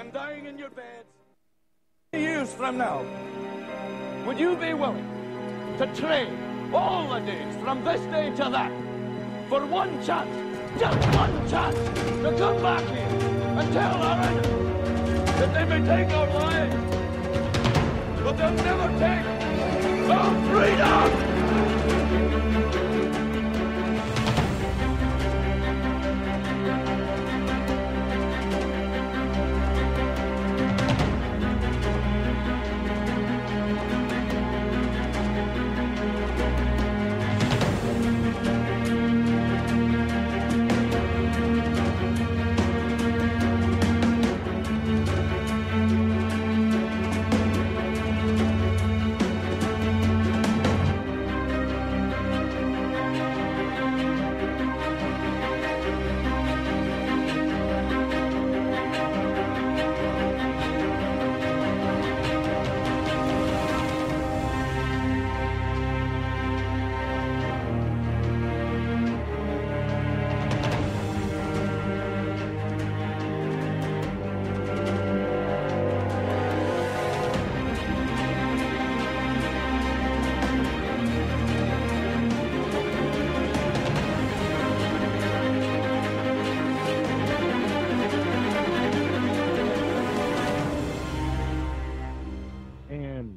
and dying in your beds. Years from now, would you be willing to trade all the days from this day to that for one chance, just one chance, to come back here and tell our enemies that they may take our lives, but they'll never take our freedom?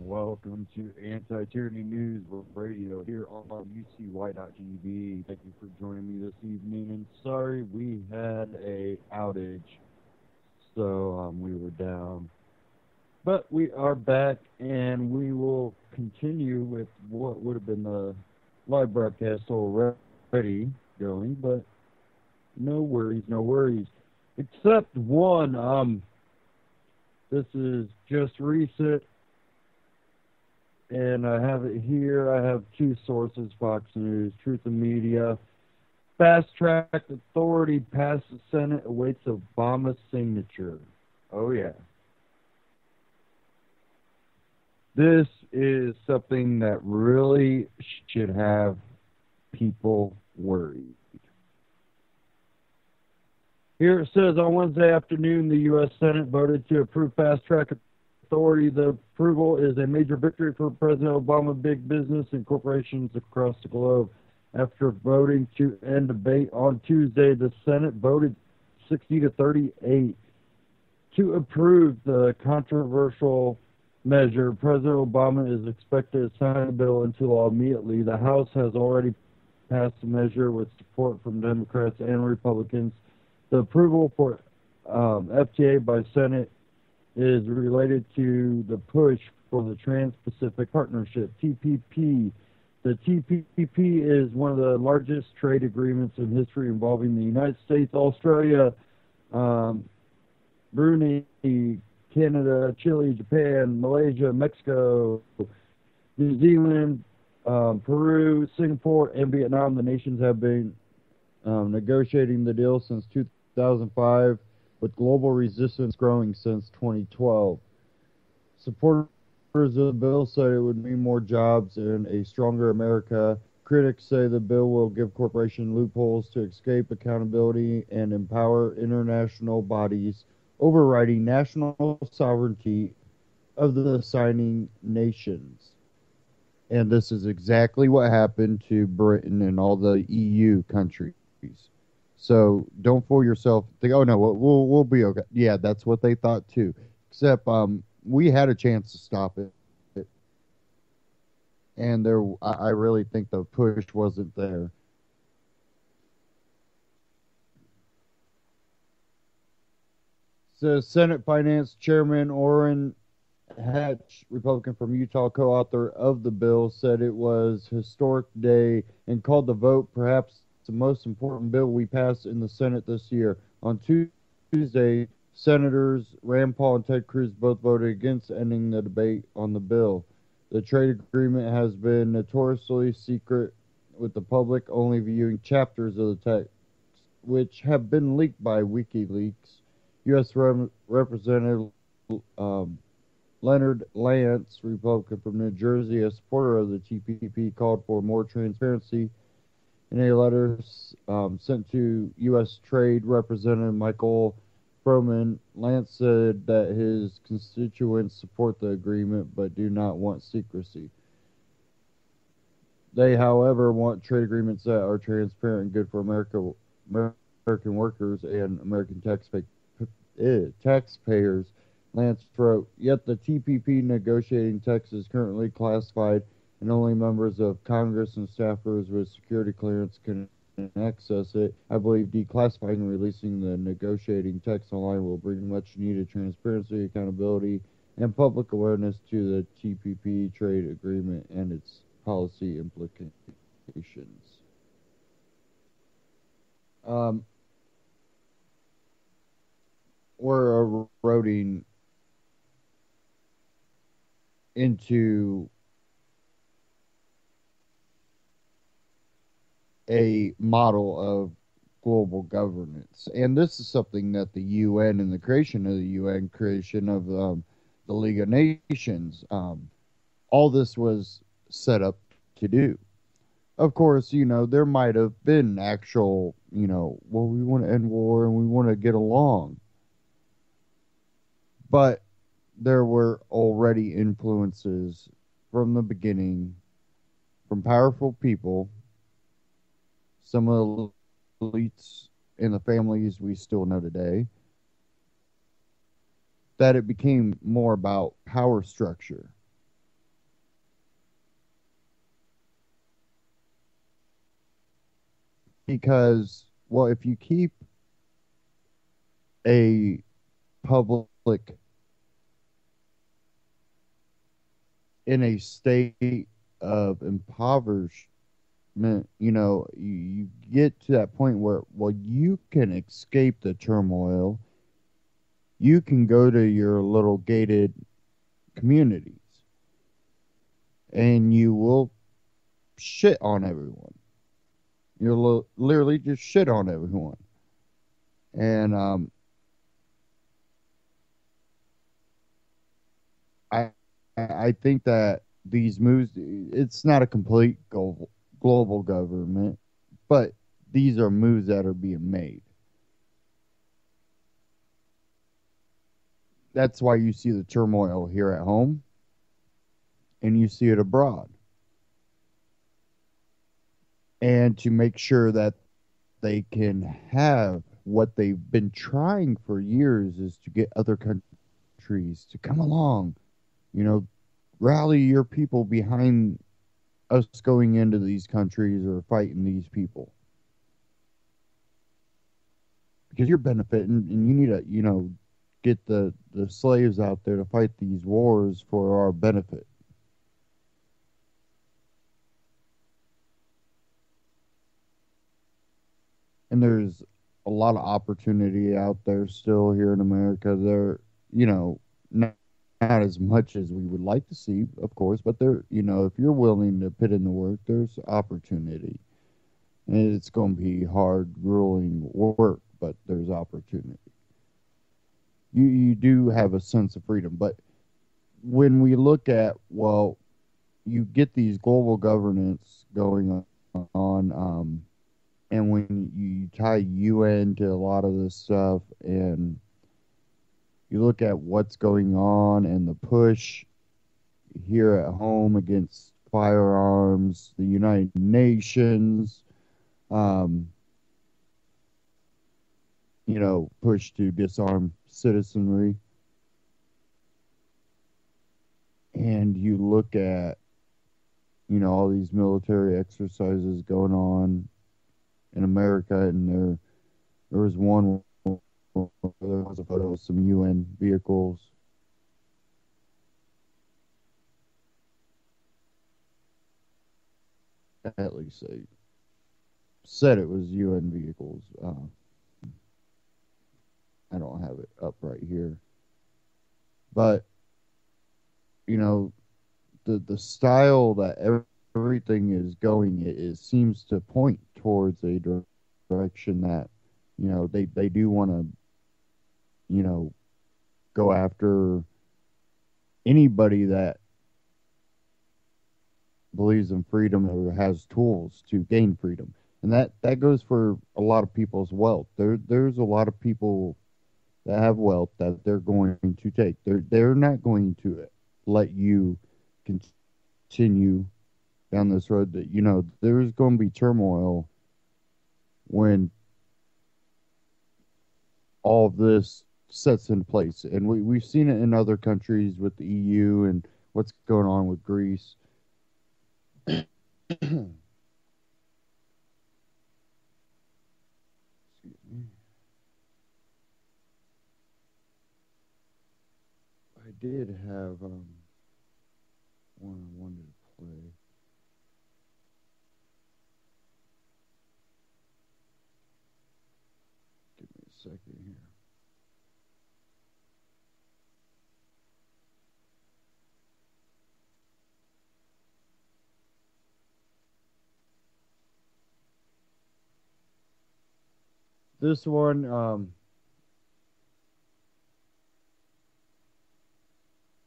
Welcome to Anti-Tyranny News with Radio here on UCY.TV. Thank you for joining me this evening, and sorry we had a outage, so we were down. But we are back, and we will continue with what would have been the live broadcast already going, but no worries, no worries. Except one, this is just recent. And I have it here. I have two sources, Fox News, Truth and Media. Fast-track authority passed the Senate, awaits Obama's signature. Oh, yeah. This is something that really should have people worried. Here it says, on Wednesday afternoon, the U.S. Senate voted to approve fast-track authority. The approval is a major victory for President Obama, big business, and corporations across the globe. After voting to end debate on Tuesday, the Senate voted 60 to 38 to approve the controversial measure. President Obama is expected to sign the bill into law immediately. The House has already passed the measure with support from Democrats and Republicans. The approval for FTA by Senate is related to the push for the Trans-Pacific Partnership, TPP. The TPP is one of the largest trade agreements in history involving the United States, Australia, Brunei, Canada, Chile, Japan, Malaysia, Mexico, New Zealand, Peru, Singapore, and Vietnam. The nations have been negotiating the deal since 2005. With global resistance growing since 2012. Supporters of the bill say it would mean more jobs and a stronger America. Critics say the bill will give corporations loopholes to escape accountability and empower international bodies, overriding national sovereignty of the signing nations. And this is exactly what happened to Britain and all the EU countries. So don't fool yourself. Think, oh no, we'll be okay. Yeah, that's what they thought too. Except we had a chance to stop it, and I really think the push wasn't there. So Senate Finance Chairman Orrin Hatch, Republican from Utah, co-author of the bill, said it was a historic day and called the vote perhaps the most important bill we passed in the Senate this year. On Tuesday, Senators Rand Paul and Ted Cruz both voted against ending the debate on the bill. The trade agreement has been notoriously secret, with the public only viewing chapters of the text, which have been leaked by WikiLeaks. U.S. Representative Leonard Lance, Republican from New Jersey, a supporter of the TPP, called for more transparency in a letter sent to U.S. Trade Representative Michael Froman, Lance said that his constituents support the agreement but do not want secrecy. They, however, want trade agreements that are transparent and good for American workers and American taxpayers. Lance wrote, yet the TPP negotiating text is currently classified and only members of Congress and staffers with security clearance can access it. I believe declassifying and releasing the negotiating text online will bring much needed transparency, accountability, and public awareness to the TPP trade agreement and its policy implications. Um, we're eroding into a model of global governance. And this is something that the UN and the creation of the UN, creation of the League of Nations, all this was set up to do. Of course, there might have been actual, well, we want to end war and we want to get along. But there were already influences from the beginning from powerful people, some of the elites in the families we still know today, that it became more about power structure. Because, well, if you keep a public in a state of impoverishment, you get to that point where, well, you can escape the turmoil. You can go to your little gated communities and you will shit on everyone. You'll literally just shit on everyone. And I think that these moves, it's not a complete global government, but these are moves that are being made. That's why you see the turmoil here at home and you see it abroad. And to make sure that they can have what they've been trying for years is to get other countries to come along, rally your people behind us going into these countries or fighting these people. Because you're benefiting and you need to, get the slaves out there to fight these wars for our benefit. And there's a lot of opportunity out there still here in America. There, not as much as we would like to see, of course, but there, if you're willing to put in the work, there's opportunity. And it's going to be hard, grueling work, but there's opportunity. You do have a sense of freedom, but when we look at, well, you get these global governance going on, and when you tie UN to a lot of this stuff, and you look at what's going on and the push here at home against firearms, the United Nations, push to disarm citizenry. And you look at, all these military exercises going on in America, and there was one where there was a photo of some UN vehicles. At least they said it was UN vehicles. I don't have it up right here. But, the style that everything is going, it seems to point towards a direction that, they do want to, go after anybody that believes in freedom or has tools to gain freedom. And that goes for a lot of people as well. There's a lot of people that have wealth that they're going to take. They're not going to let you continue down this road. That there's going to be turmoil when all of this sets in place, and we've seen it in other countries with the EU and what's going on with Greece. Excuse me. I did have one I wanted to play. Give me a second here. This one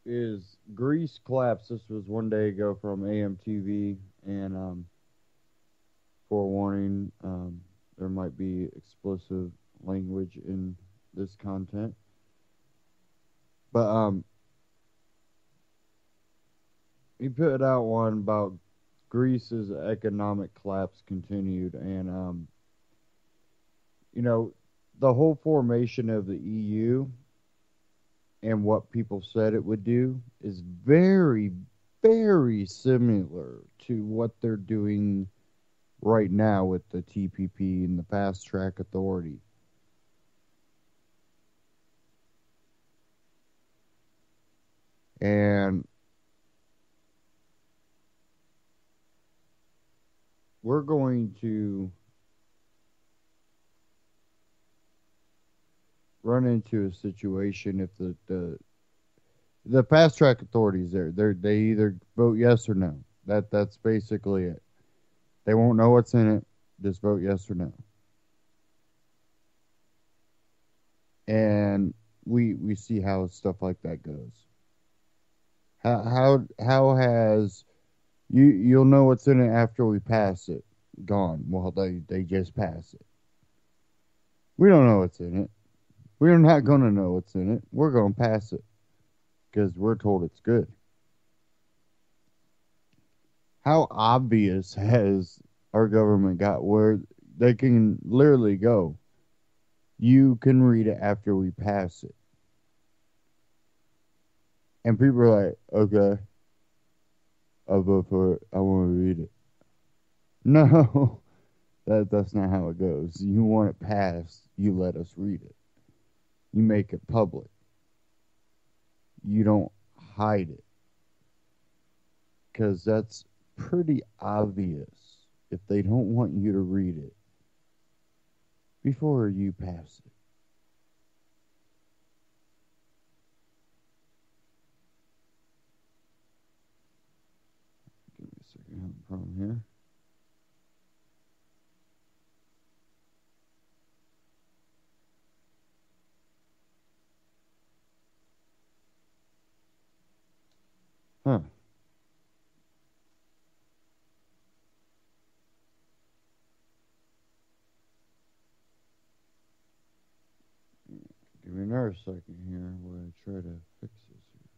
is Greece collapse. This was one day ago from AMTV, and forewarning, there might be explosive language in this content. But he put out one about Greece's economic collapse continued, and the whole formation of the EU and what people said it would do is very, very similar to what they're doing right now with the TPP and the Fast Track Authority. And we're going to run into a situation if the Fast Track Authority is there. They either vote yes or no. That's basically it. They won't know what's in it. Just vote yes or no. And we see how stuff like that goes. How has you'll know what's in it after we pass it. Gone. Well, they just pass it. We don't know what's in it. We're not going to know what's in it. We're going to pass it because we're told it's good. How obvious has our government got where they can literally go, you can read it after we pass it? And people are like, okay, I'll vote for it. I want to read it. No, that's not how it goes. You want it passed, you let us read it. You make it public. You don't hide it. Because that's pretty obvious if they don't want you to read it before you pass it. Give me a second, I have a problem here. Huh. Give me another second here while I try to fix this here.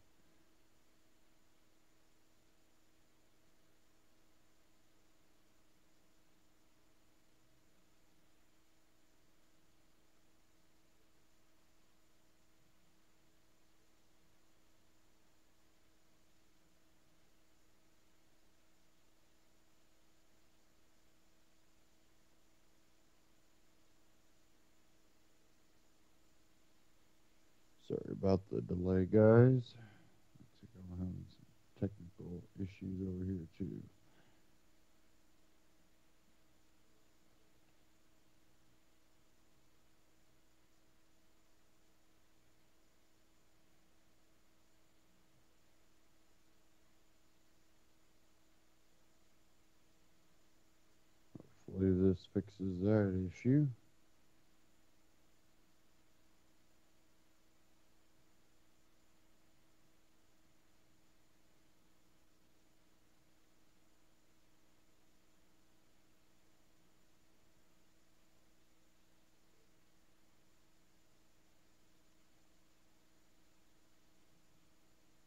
Sorry about the delay, guys. Looks like I'm having some technical issues over here, too. Hopefully this fixes that issue.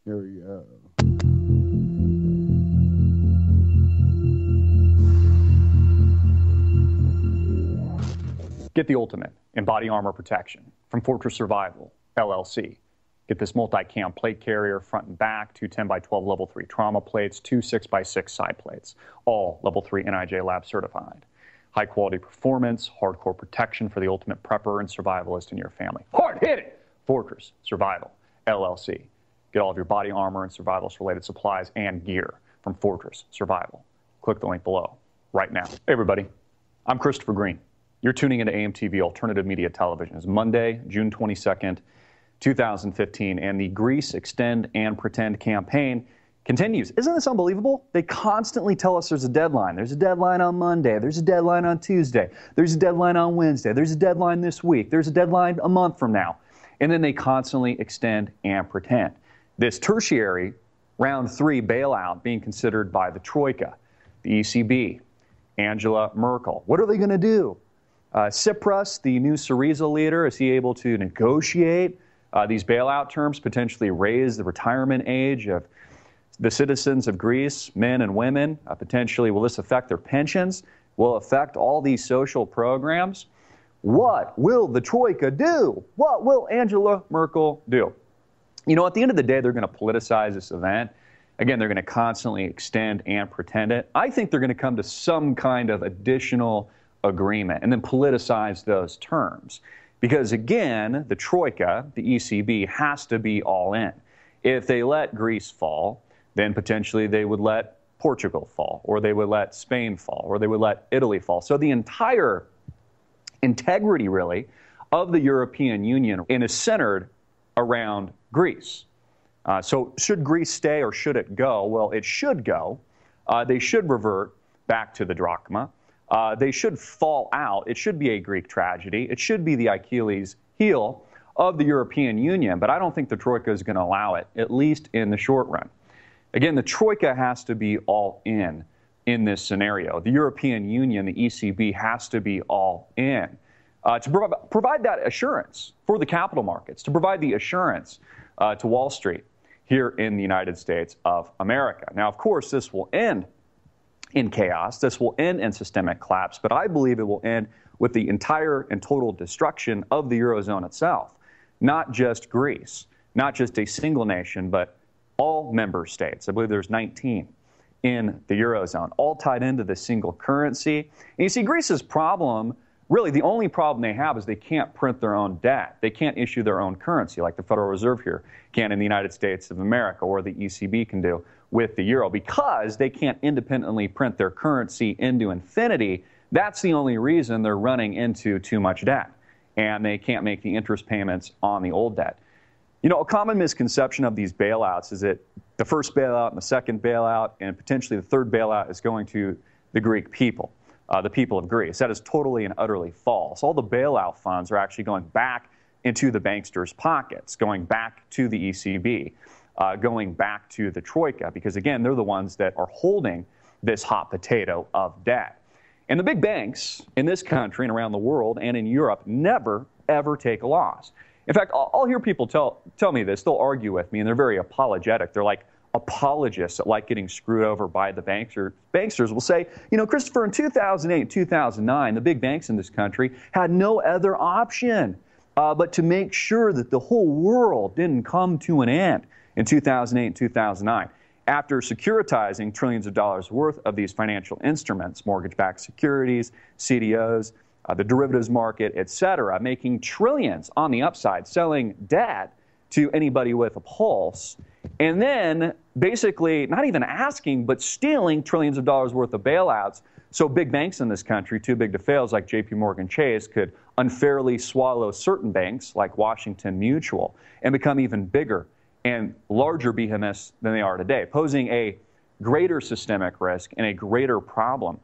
Here we go. Get the ultimate in body armor protection from Fortress Survival, LLC. Get this multi-cam plate carrier front and back, 2 10x12 level 3 trauma plates, 2 6x6 side plates, all level 3 NIJ lab certified. High quality performance, hardcore protection for the ultimate prepper and survivalist in your family. Hard hitting! Fortress Survival, LLC. Get all of your body armor and survivalist related supplies and gear from Fortress Survival. Click the link below right now. Hey everybody, I'm Christopher Green. You're tuning into AMTV Alternative Media Television. It's Monday, June 22nd, 2015, and the Greece Extend and Pretend campaign continues. Isn't this unbelievable? They constantly tell us there's a deadline. There's a deadline on Monday. There's a deadline on Tuesday. There's a deadline on Wednesday. There's a deadline this week. There's a deadline a month from now. And then they constantly extend and pretend. This tertiary round 3 bailout being considered by the Troika, the ECB, Angela Merkel. What are they going to do? Tsipras, the new Syriza leader, is he able to negotiate these bailout terms, potentially raise the retirement age of the citizens of Greece, men and women? Potentially, will this affect their pensions? Will it affect all these social programs? What will the Troika do? What will Angela Merkel do? You know, at the end of the day, they're going to politicize this event. Again, they're going to constantly extend and pretend it. I think they're going to come to some kind of additional agreement and then politicize those terms. Because again, the Troika, the ECB, has to be all in. If they let Greece fall, then potentially they would let Portugal fall, or they would let Spain fall, or they would let Italy fall. So the entire integrity, really, of the European Union is centered around Greece. So should Greece stay or should it go? Well, it should go. They should revert back to the drachma. They should fall out. It should be a Greek tragedy. It should be the Achilles heel of the European Union, but I don't think the Troika is going to allow it, at least in the short run. Again, the Troika has to be all in this scenario. The European Union, the ECB, has to be all in to provide that assurance for the capital markets, to provide the assurance to Wall Street here in the United States of America. Now, of course, this will end in chaos. This will end in systemic collapse, but I believe it will end with the entire and total destruction of the Eurozone itself. Not just Greece, not just a single nation, but all member states. I believe there's 19 in the Eurozone, all tied into the single currency. And you see, Greece's problem, really the only problem they have is they can't print their own debt. They can't issue their own currency like the Federal Reserve here can in the United States of America, or the ECB can do with the euro. Because they can't independently print their currency into infinity, that's the only reason they're running into too much debt, and they can't make the interest payments on the old debt. You know, a common misconception of these bailouts is that the first bailout and the second bailout and potentially the third bailout is going to the Greek people, the people of Greece. That is totally and utterly false. All the bailout funds are actually going back into the banksters' pockets, going back to the ECB, going back to the Troika, because again, they're the ones that are holding this hot potato of debt. And the big banks in this country and around the world and in Europe never, ever take a loss. In fact, I'll hear people tell me this. They'll argue with me, and they're very apologetic. They're like apologists that like getting screwed over by the banksters will say, you know, Christopher, in 2008, 2009, the big banks in this country had no other option but to make sure that the whole world didn't come to an end in 2008 and 2009. After securitizing trillions of dollars worth of these financial instruments, mortgage-backed securities, CDOs, the derivatives market, etc., making trillions on the upside, selling debt to anybody with a pulse, and then basically not even asking, but stealing trillions of dollars worth of bailouts, so big banks in this country, too big to fail, like JP Morgan Chase, could unfairly swallow certain banks like Washington Mutual and become even bigger and larger behemoths than they are today, posing a greater systemic risk and a greater problem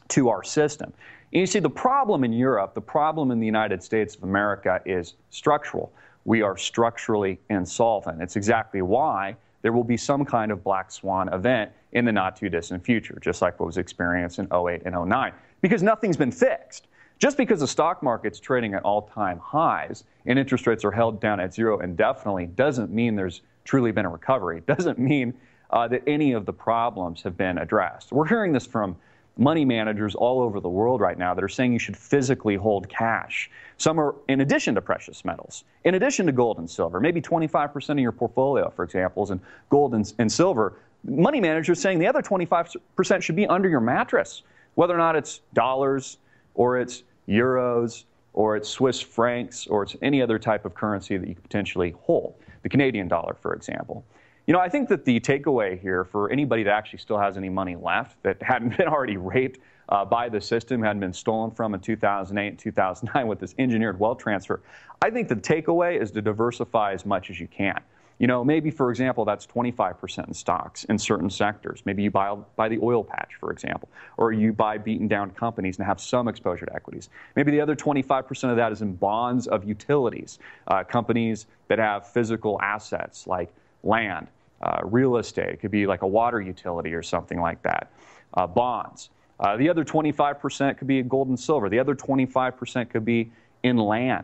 to our system. And you see, the problem in Europe, the problem in the United States of America is structural. We are structurally insolvent. It's exactly why there will be some kind of black swan event in the not too distant future, just like what was experienced in 08 and 09, because nothing's been fixed. Just because the stock market's trading at all-time highs and interest rates are held down at zero indefinitely doesn't mean there's truly been a recovery doesn't mean that any of the problems have been addressed. We're hearing this from money managers all over the world right now that are saying you should physically hold cash. Some are in addition to precious metals, in addition to gold and silver, maybe 25% of your portfolio, for example, is in gold and silver. Money managers saying the other 25% should be under your mattress, whether or not it's dollars or it's euros or it's Swiss francs or it's any other type of currency that you could potentially hold, the Canadian dollar, for example. You know, I think that the takeaway here for anybody that actually still has any money left that hadn't been already raped by the system, hadn't been stolen from in 2008 and 2009 with this engineered wealth transfer, I think the takeaway is to diversify as much as you can. You know, maybe, for example, that's 25% in stocks in certain sectors. Maybe you buy the oil patch, for example, or you buy beaten down companies and have some exposure to equities. Maybe the other 25% of that is in bonds of utilities, companies that have physical assets like land, real estate. It could be like a water utility or something like that. Bonds. The other 25% could be gold and silver. The other 25% could be in land.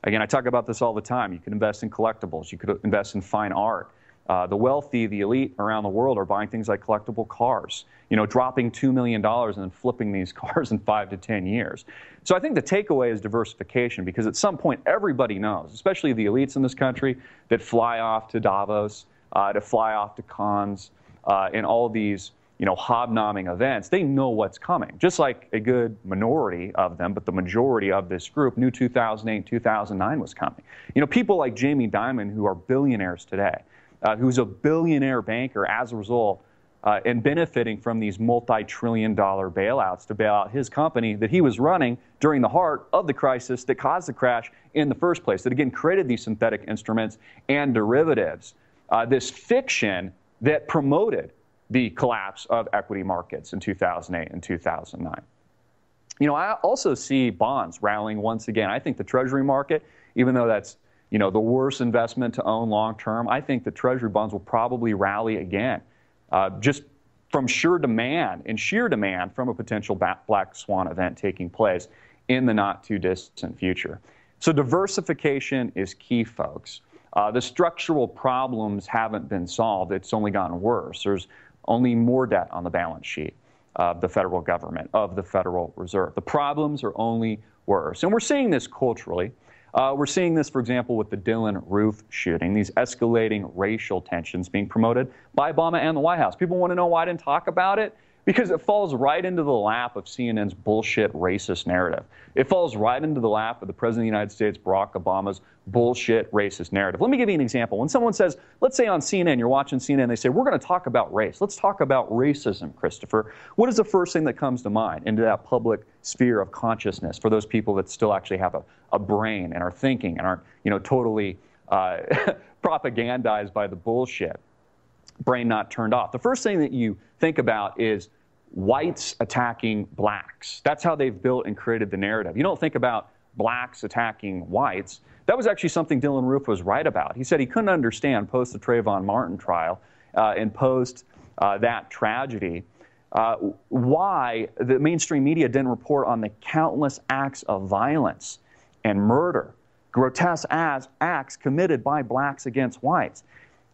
Again, I talk about this all the time. You can invest in collectibles. You could invest in fine art. The wealthy, the elite around the world are buying things like collectible cars, you know, dropping $2 million and then flipping these cars in 5 to 10 years. So I think the takeaway is diversification, because at some point everybody knows, especially the elites in this country that fly off to Davos, to fly off to Cannes, and all these, you know, hobnobbing events, they know what's coming. Just like a good minority of them, but the majority of this group knew 2008, 2009 was coming. You know, people like Jamie Dimon, who are billionaires today, who's a billionaire banker as a result, and benefiting from these multi-trillion-dollar bailouts to bail out his company that he was running during the heart of the crisis that caused the crash in the first place, that again created these synthetic instruments and derivatives, this fiction that promoted the collapse of equity markets in 2008 and 2009. You know, I also see bonds rallying once again. I think the Treasury market, even though that's, you know, the worst investment to own long term, I think the Treasury bonds will probably rally again, just from sheer demand from a potential black swan event taking place in the not too distant future. So diversification is key, folks. The structural problems haven't been solved. It's only gotten worse. There's only more debt on the balance sheet of the federal government, of the Federal Reserve. The problems are only worse. And we're seeing this culturally. We're seeing this, for example, with the Dylan Roof shooting, these escalating racial tensions being promoted by Obama and the White House. People want to know why I didn't talk about it? Because it falls right into the lap of CNN's bullshit racist narrative. It falls right into the lap of the President of the United States, Barack Obama's bullshit racist narrative. Let me give you an example. When someone says, let's say on CNN, you're watching CNN, they say, we're going to talk about race. Let's talk about racism, Christopher. What is the first thing that comes to mind into that public sphere of consciousness for those people that still actually have a brain and are thinking and aren't, you know, totally propagandized by the bullshit? Brain not turned off. The first thing that you think about is whites attacking blacks. That's how they've built and created the narrative. You don't think about blacks attacking whites. That was actually something Dylan Roof was right about. He said he couldn't understand post the Trayvon Martin trial and post that tragedy why the mainstream media didn't report on the countless acts of violence and murder, grotesque acts committed by blacks against whites.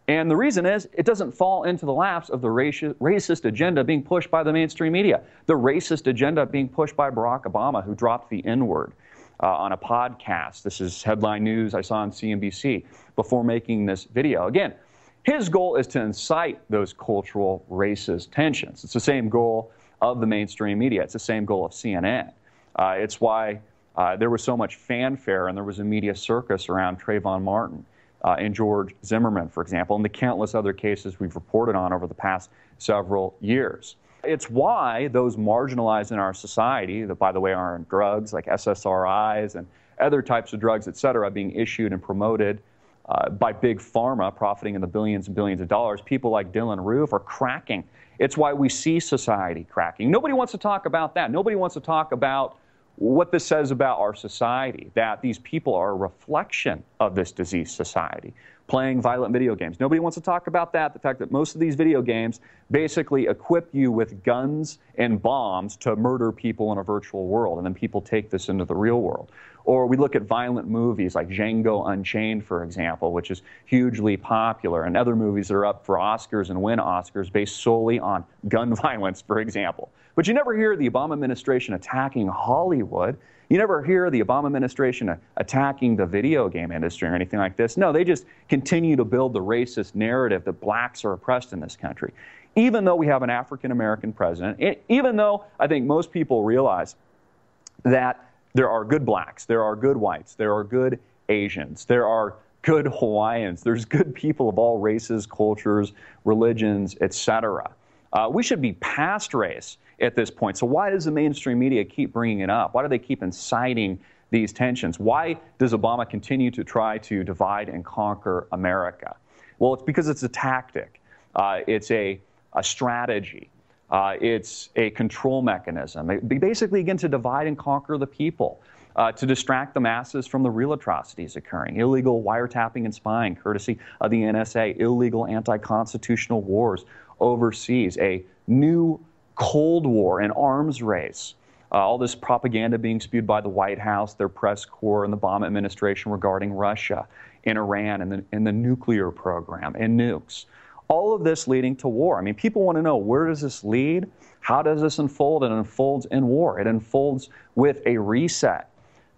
And the reason is it doesn't fall into the laps of the racist agenda being pushed by the mainstream media, the racist agenda being pushed by Barack Obama, who dropped the N-word on a podcast. This is headline news I saw on CNBC before making this video. Again, his goal is to incite those cultural racist tensions. It's the same goal of the mainstream media. It's the same goal of CNN. It's why there was so much fanfare and there was a media circus around Trayvon Martin and George Zimmerman, for example, and the countless other cases we've reported on over the past several years. It's why those marginalized in our society, that by the way are on drugs like SSRIs and other types of drugs, et cetera, being issued and promoted by big pharma, profiting in the billions and billions of dollars, people like Dylan Roof are cracking. It's why we see society cracking. Nobody wants to talk about that. Nobody wants to talk about what this says about our society, that these people are a reflection of this diseased society. Playing violent video games. Nobody wants to talk about that. The fact that most of these video games basically equip you with guns and bombs to murder people in a virtual world, and then people take this into the real world. Or we look at violent movies like Django Unchained, for example, which is hugely popular, and other movies that are up for Oscars and win Oscars based solely on gun violence, for example. But you never hear the Obama administration attacking Hollywood. You never hear the Obama administration attacking the video game industry or anything like this. No, they just continue to build the racist narrative that blacks are oppressed in this country. Even though we have an African-American president, even though I think most people realize that there are good blacks, there are good whites, there are good Asians, there are good Hawaiians, there's good people of all races, cultures, religions, etc. We should be past race at this point. So why does the mainstream media keep bringing it up? Why do they keep inciting these tensions? Why does Obama continue to try to divide and conquer America? Well, it's because it's a tactic. It's a strategy. It's a control mechanism. Basically, again, to divide and conquer the people, to distract the masses from the real atrocities occurring. Illegal wiretapping and spying, courtesy of the NSA, illegal anti-constitutional wars overseas, a new Cold War, an arms race, all this propaganda being spewed by the White House, their press corps, and the Obama administration regarding Russia and Iran and the nuclear program and nukes. All of this leading to war. I mean, people want to know, where does this lead? How does this unfold? It unfolds in war. It unfolds with a reset.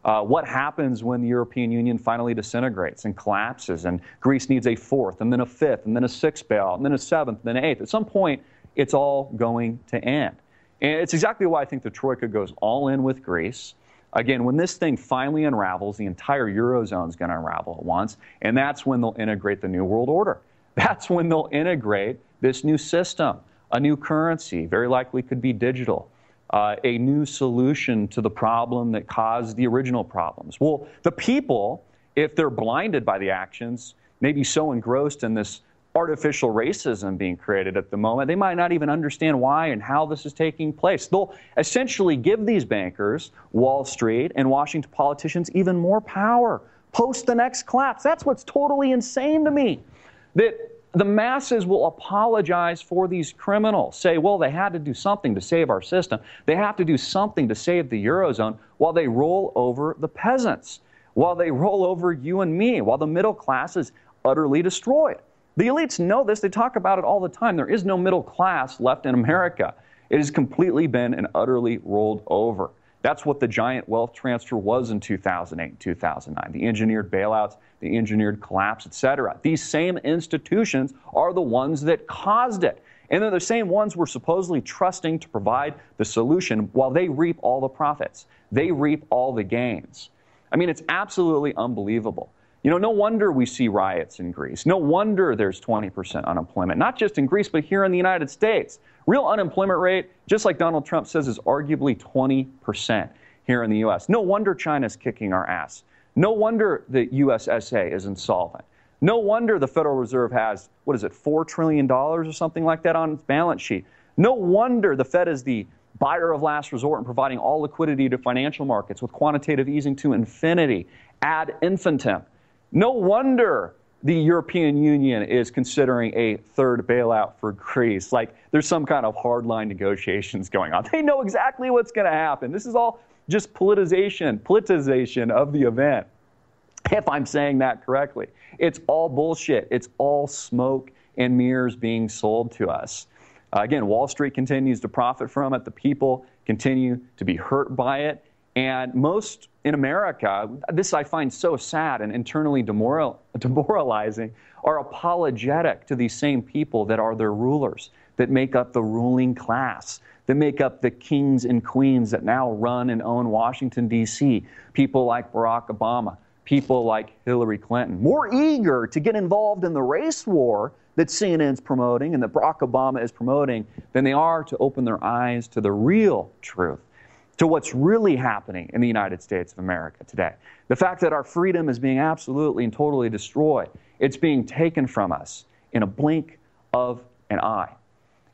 What happens when the European Union finally disintegrates and collapses, and Greece needs a fourth, and then a fifth, and then a sixth bailout, and then a seventh, and then an eighth? At some point, it's all going to end. And it's exactly why I think the Troika goes all in with Greece. Again, when this thing finally unravels, the entire Eurozone is going to unravel at once, and that's when they'll integrate the New World Order. That's when they'll integrate this new system, a new currency, very likely could be digital, a new solution to the problem that caused the original problems. Well, the people, if they're blinded by the actions, may be so engrossed in this artificial racism being created at the moment, they might not even understand why and how this is taking place. They'll essentially give these bankers, Wall Street, and Washington politicians even more power post the next collapse. That's what's totally insane to me. That the masses will apologize for these criminals, say, well, they had to do something to save our system. They have to do something to save the Eurozone, while they roll over the peasants, while they roll over you and me, while the middle class is utterly destroyed. The elites know this. They talk about it all the time. There is no middle class left in America. It has completely been and utterly rolled over. That's what the giant wealth transfer was in 2008 and 2009. The engineered bailouts, the engineered collapse, etc. These same institutions are the ones that caused it. And they're the same ones we're supposedly trusting to provide the solution while they reap all the profits. They reap all the gains. I mean, it's absolutely unbelievable. You know, no wonder we see riots in Greece. No wonder there's 20% unemployment, not just in Greece, but here in the United States. Real unemployment rate, just like Donald Trump says, is arguably 20% here in the U.S. No wonder China's kicking our ass. No wonder the USSA is insolvent. No wonder the Federal Reserve has, what is it, $4 trillion or something like that on its balance sheet. No wonder the Fed is the buyer of last resort and providing all liquidity to financial markets with quantitative easing to infinity, ad infinitum. No wonder the European Union is considering a third bailout for Greece. Like there's some kind of hardline negotiations going on. They know exactly what's going to happen. This is all just politicization of the event, if I'm saying that correctly. It's all bullshit. It's all smoke and mirrors being sold to us. Again, Wall Street continues to profit from it. The people continue to be hurt by it. And most in America, this I find so sad and internally demoralizing, are apologetic to these same people that are their rulers, that make up the ruling class, that make up the kings and queens that now run and own Washington, D.C., people like Barack Obama, people like Hillary Clinton, more eager to get involved in the race war that CNN's promoting and that Barack Obama is promoting than they are to open their eyes to the real truth, to what's really happening in the United States of America today. The fact that our freedom is being absolutely and totally destroyed. It's being taken from us in a blink of an eye.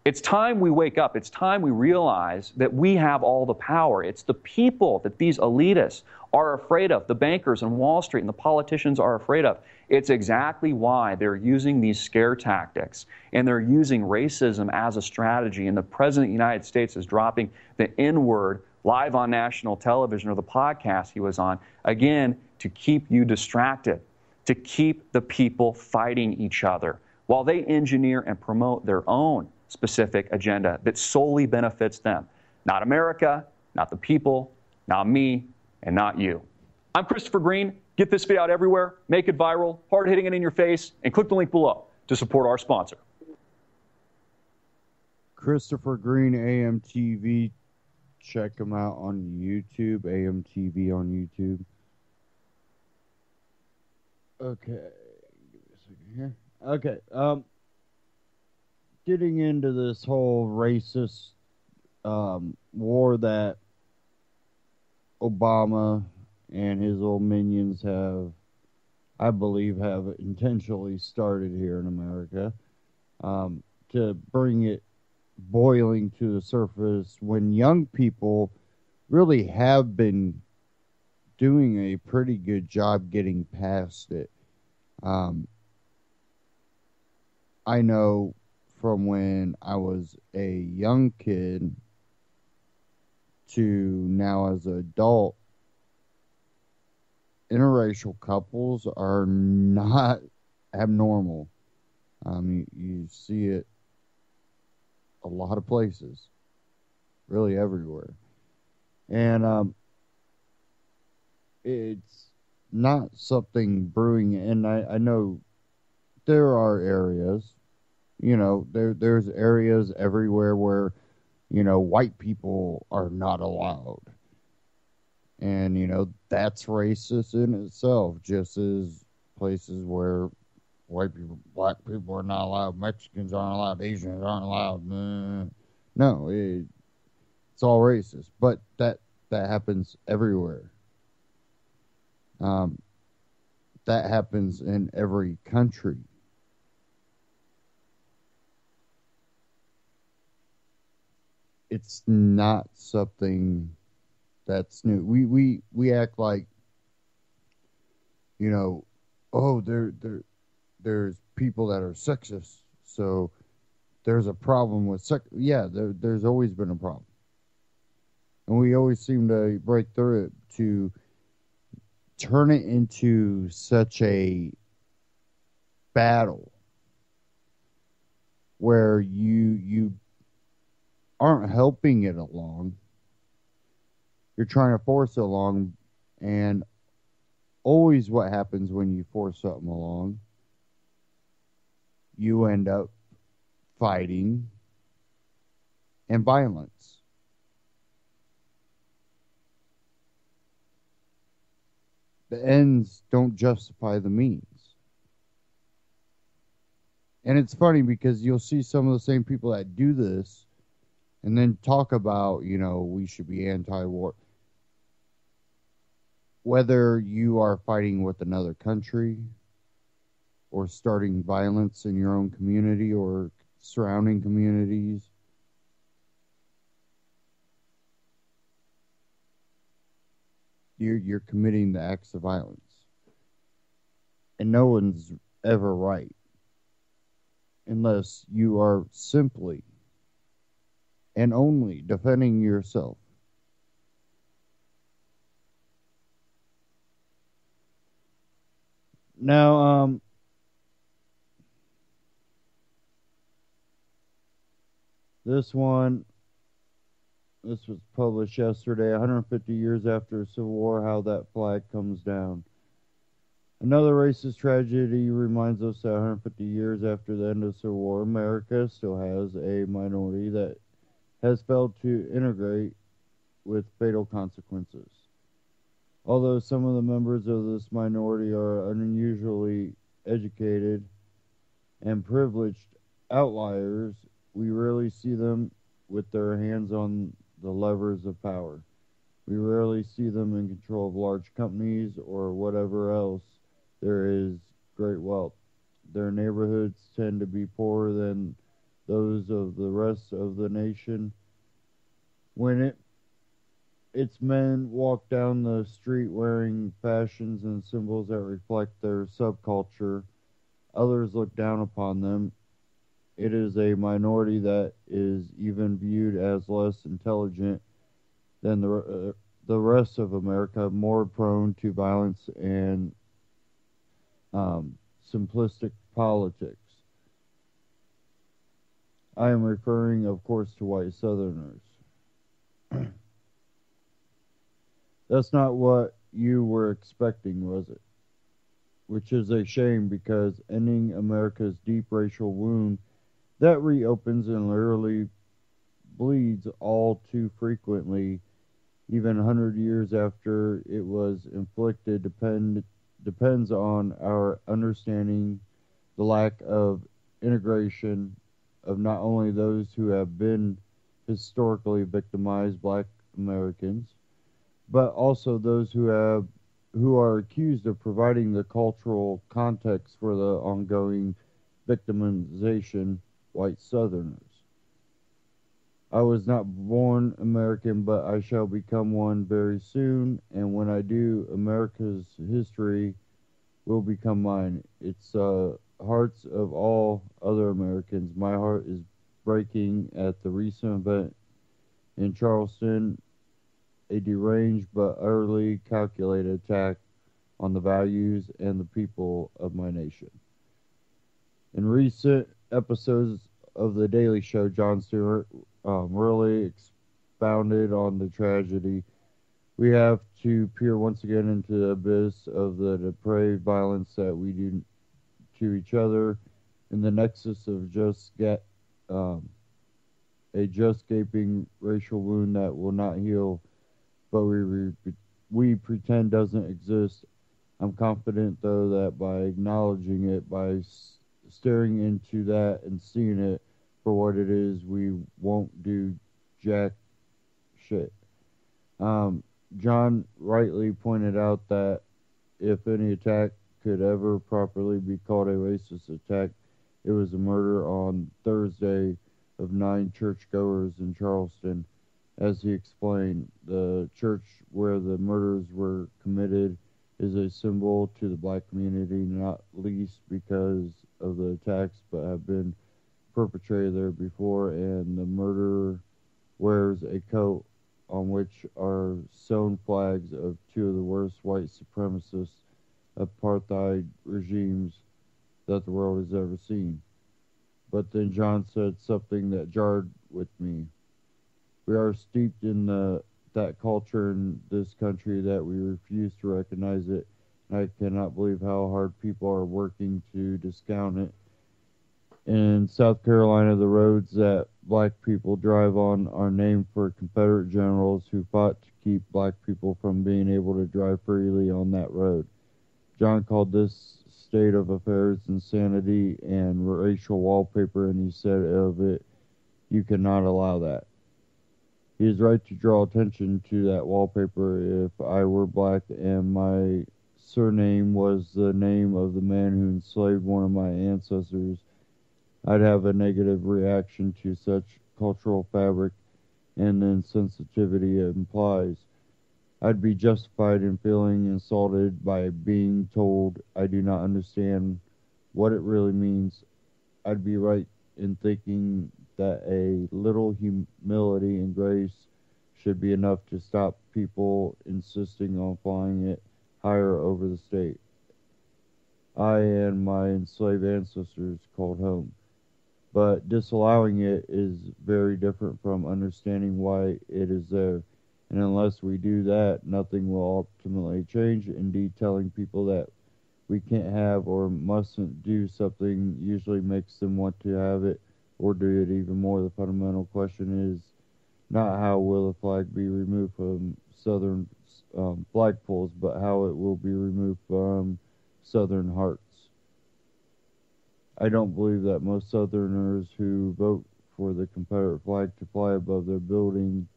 It's time we wake up. It's time we realize that we have all the power. It's the people that these elitists are afraid of, the bankers and Wall Street and the politicians are afraid of. It's exactly why they're using these scare tactics, and they're using racism as a strategy. And the President of the United States is dropping the N-word live on national television, or the podcast he was on, again, to keep you distracted, to keep the people fighting each other, while they engineer and promote their own specific agenda that solely benefits them. Not America, not the people, not me, and not you. I'm Christopher Green. Get this video out everywhere, make it viral, hard hitting it in your face, and click the link below to support our sponsor. Christopher Green, AMTV. Check him out on YouTube, AMTV on YouTube. Okay, give me a second here. Okay, getting into this whole racist war that Obama and his little minions have, I believe, have intentionally started here in America, to bring it boiling to the surface when young people really have been doing a pretty good job getting past it. I know from when I was a young kid to now as an adult, interracial couples are not abnormal. You see it a lot of places, really everywhere. And it's not something brewing. And I know there are areas, there's areas everywhere where, white people are not allowed. And, that's racist in itself, just as places where white people, black people are not allowed, Mexicans aren't allowed, Asians aren't allowed. No, it's all racist. But that happens everywhere. That happens in every country. It's not something that's new. We act like, oh, there's people that are sexist, so there's a problem with sex. Yeah, there's always been a problem. And we always seem to break through it to turn it into such a battle where you aren't helping it along. You're trying to force it along, and always what happens when you force something along, you end up fighting and violence. The ends don't justify the means. And it's funny because you'll see some of the same people that do this and then talk about, we should be anti-war. Whether you are fighting with another country or starting violence in your own community or surrounding communities, you're committing the acts of violence. And no one's ever right unless you are simply and only defending yourself. Now, this was published yesterday, 150 years after the Civil War, how that flag comes down. Another racist tragedy reminds us that 150 years after the end of the Civil War, America still has a minority that has failed to integrate with fatal consequences. Although some of the members of this minority are unusually educated and privileged outliers, we rarely see them with their hands on the levers of power. We rarely see them in control of large companies or whatever else there is great wealth. Their neighborhoods tend to be poorer than those of the rest of the nation. When its men walk down the street wearing fashions and symbols that reflect their subculture, others look down upon them. It is a minority that is even viewed as less intelligent than the rest of America, more prone to violence and simplistic politics. I am referring, of course, to white Southerners. That's not what you were expecting, was it? Which is a shame because ending America's deep racial wound that reopens and literally bleeds all too frequently, even 100 years after it was inflicted, depends on our understanding the lack of integration of not only those who have been historically victimized black Americans, but also those who are accused of providing the cultural context for the ongoing victimization white Southerners. I was not born American, but I shall become one very soon, and when I do, America's history will become mine. It's hearts of all other Americans. My heart is breaking at the recent event in Charleston, a deranged but utterly calculated attack on the values and the people of my nation. In recent episodes of The Daily Show, Jon Stewart really expounded on the tragedy. We have to peer once again into the abyss of the depraved violence that we do to each other in the nexus of a just gaping racial wound that will not heal, but we pretend doesn't exist. I'm confident, though, that by acknowledging it, by staring into that and seeing it for what it is, we won't do jack shit. John rightly pointed out that if any attack could ever properly be called a racist attack, it was a murder on Thursday of 9 churchgoers in Charleston. As he explained, the church where the murders were committed is a symbol to the black community, not least because of the attacks but have been perpetrated there before, and the murderer wears a coat on which are sewn flags of 2 of the worst white supremacist apartheid regimes that the world has ever seen. But then John said something that jarred with me. We are steeped in that culture in this country that we refuse to recognize it. I cannot believe how hard people are working to discount it. In South Carolina, the roads that black people drive on are named for Confederate generals who fought to keep black people from being able to drive freely on that road. John called this state of affairs insanity and racial wallpaper, and he said of it, you cannot allow that. He is right to draw attention to that wallpaper. If I were black and my surname was the name of the man who enslaved one of my ancestors, I'd have a negative reaction to such cultural fabric and the insensitivity it implies. I'd be justified in feeling insulted by being told I do not understand what it really means. I'd be right in thinking that a little humility and grace should be enough to stop people insisting on flying it higher over the state I and my enslaved ancestors called home. But disallowing it is very different from understanding why it is there. And unless we do that, nothing will ultimately change. Indeed, telling people that we can't have or mustn't do something usually makes them want to have it or do it even more. The fundamental question is not how will the flag be removed from Southern flagpoles, but how it will be removed from Southern hearts. I don't believe that most Southerners who vote for the Confederate flag to fly above their building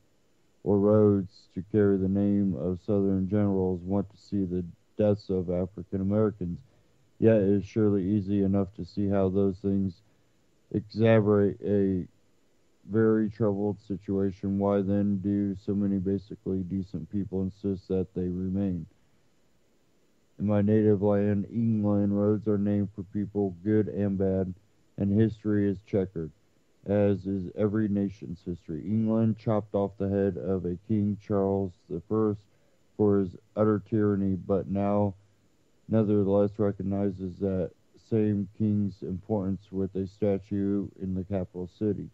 or roads to carry the name of Southern generals want to see the deaths of African Americans. Yet it is surely easy enough to see how those things exacerbate a very troubled situation. Why then do so many basically decent people insist that they remain? In my native land, England, roads are named for people good and bad, and history is checkered, as is every nation's history. England chopped off the head of a King Charles I for his utter tyranny, but now nevertheless recognizes that same king's importance with a statue in the capital city.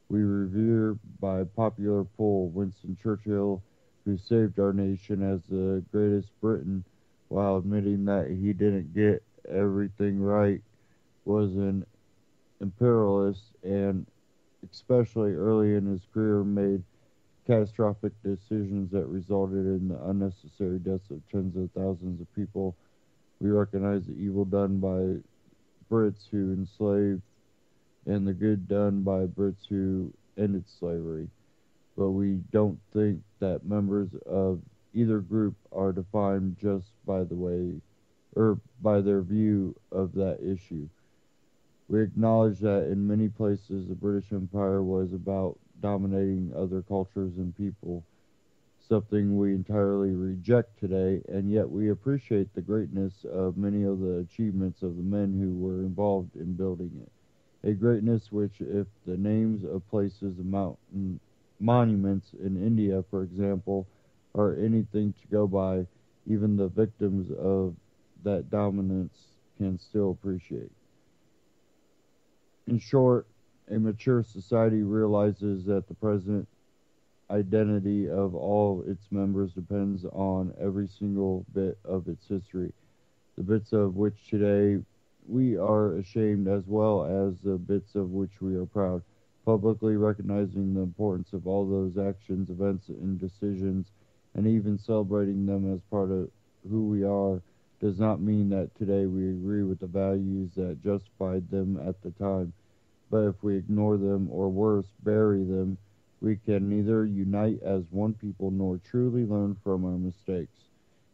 We revere by popular poll Winston Churchill, who saved our nation as the greatest Briton, while admitting that he didn't get everything right, was an imperialist, and especially early in his career made catastrophic decisions that resulted in the unnecessary deaths of tens of thousands of people. We recognize the evil done by Brits who enslaved and the good done by Brits who ended slavery, but we don't think that members of either group are defined just by the way or by their view of that issue. We acknowledge that in many places the British Empire was about dominating other cultures and people, something we entirely reject today, and yet we appreciate the greatness of many of the achievements of the men who were involved in building it. A greatness which, if the names of places and mountain monuments in India, for example, are anything to go by, even the victims of that dominance can still appreciate. In short, a mature society realizes that the present identity of all its members depends on every single bit of its history, the bits of which today we are ashamed as well as the bits of which we are proud. Publicly recognizing the importance of all those actions, events, and decisions, and even celebrating them as part of who we are, does not mean that today we agree with the values that justified them at the time. But if we ignore them, or worse, bury them, we can neither unite as one people nor truly learn from our mistakes.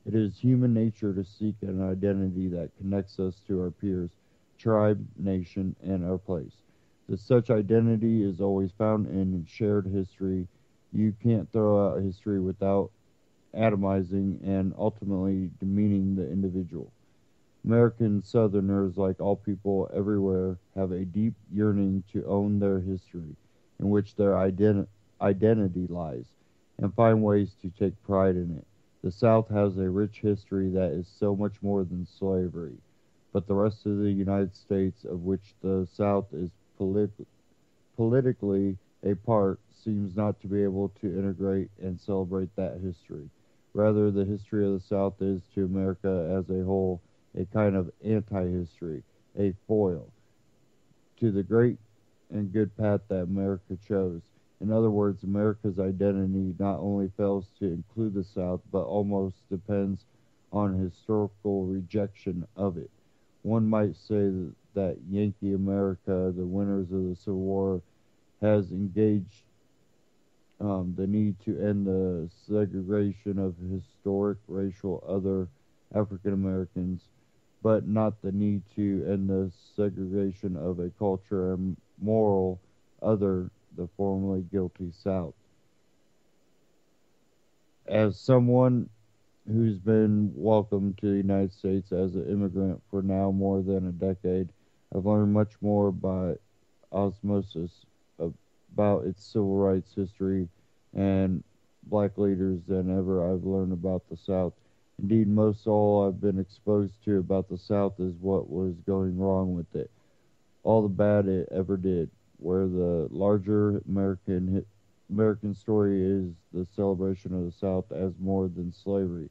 It is human nature to seek an identity that connects us to our peers, tribe, nation, and our place. That such identity is always found in shared history. You can't throw out history without atomizing and ultimately demeaning the individual. American Southerners, like all people everywhere, have a deep yearning to own their history, in which their identity lies, and find ways to take pride in it. The South has a rich history that is so much more than slavery, but the rest of the United States, of which the South is politically a part, seems not to be able to integrate and celebrate that history. Rather, the history of the South is to America as a whole a kind of anti-history, a foil to the great and good path that America chose. In other words, America's identity not only fails to include the South, but almost depends on historical rejection of it. One might say that Yankee America, the winners of the Civil War, has engaged the need to end the segregation of historic racial other African Americans, but not the need to end the segregation of a culture and moral other, the formerly guilty South. As someone who's been welcomed to the United States as an immigrant for now more than a decade, I've learned much more by osmosis about its civil rights history and black leaders than ever I've learned about the South. Indeed, most all I've been exposed to about the South is what was going wrong with it, all the bad it ever did, where the larger American story is the celebration of the South as more than slavery,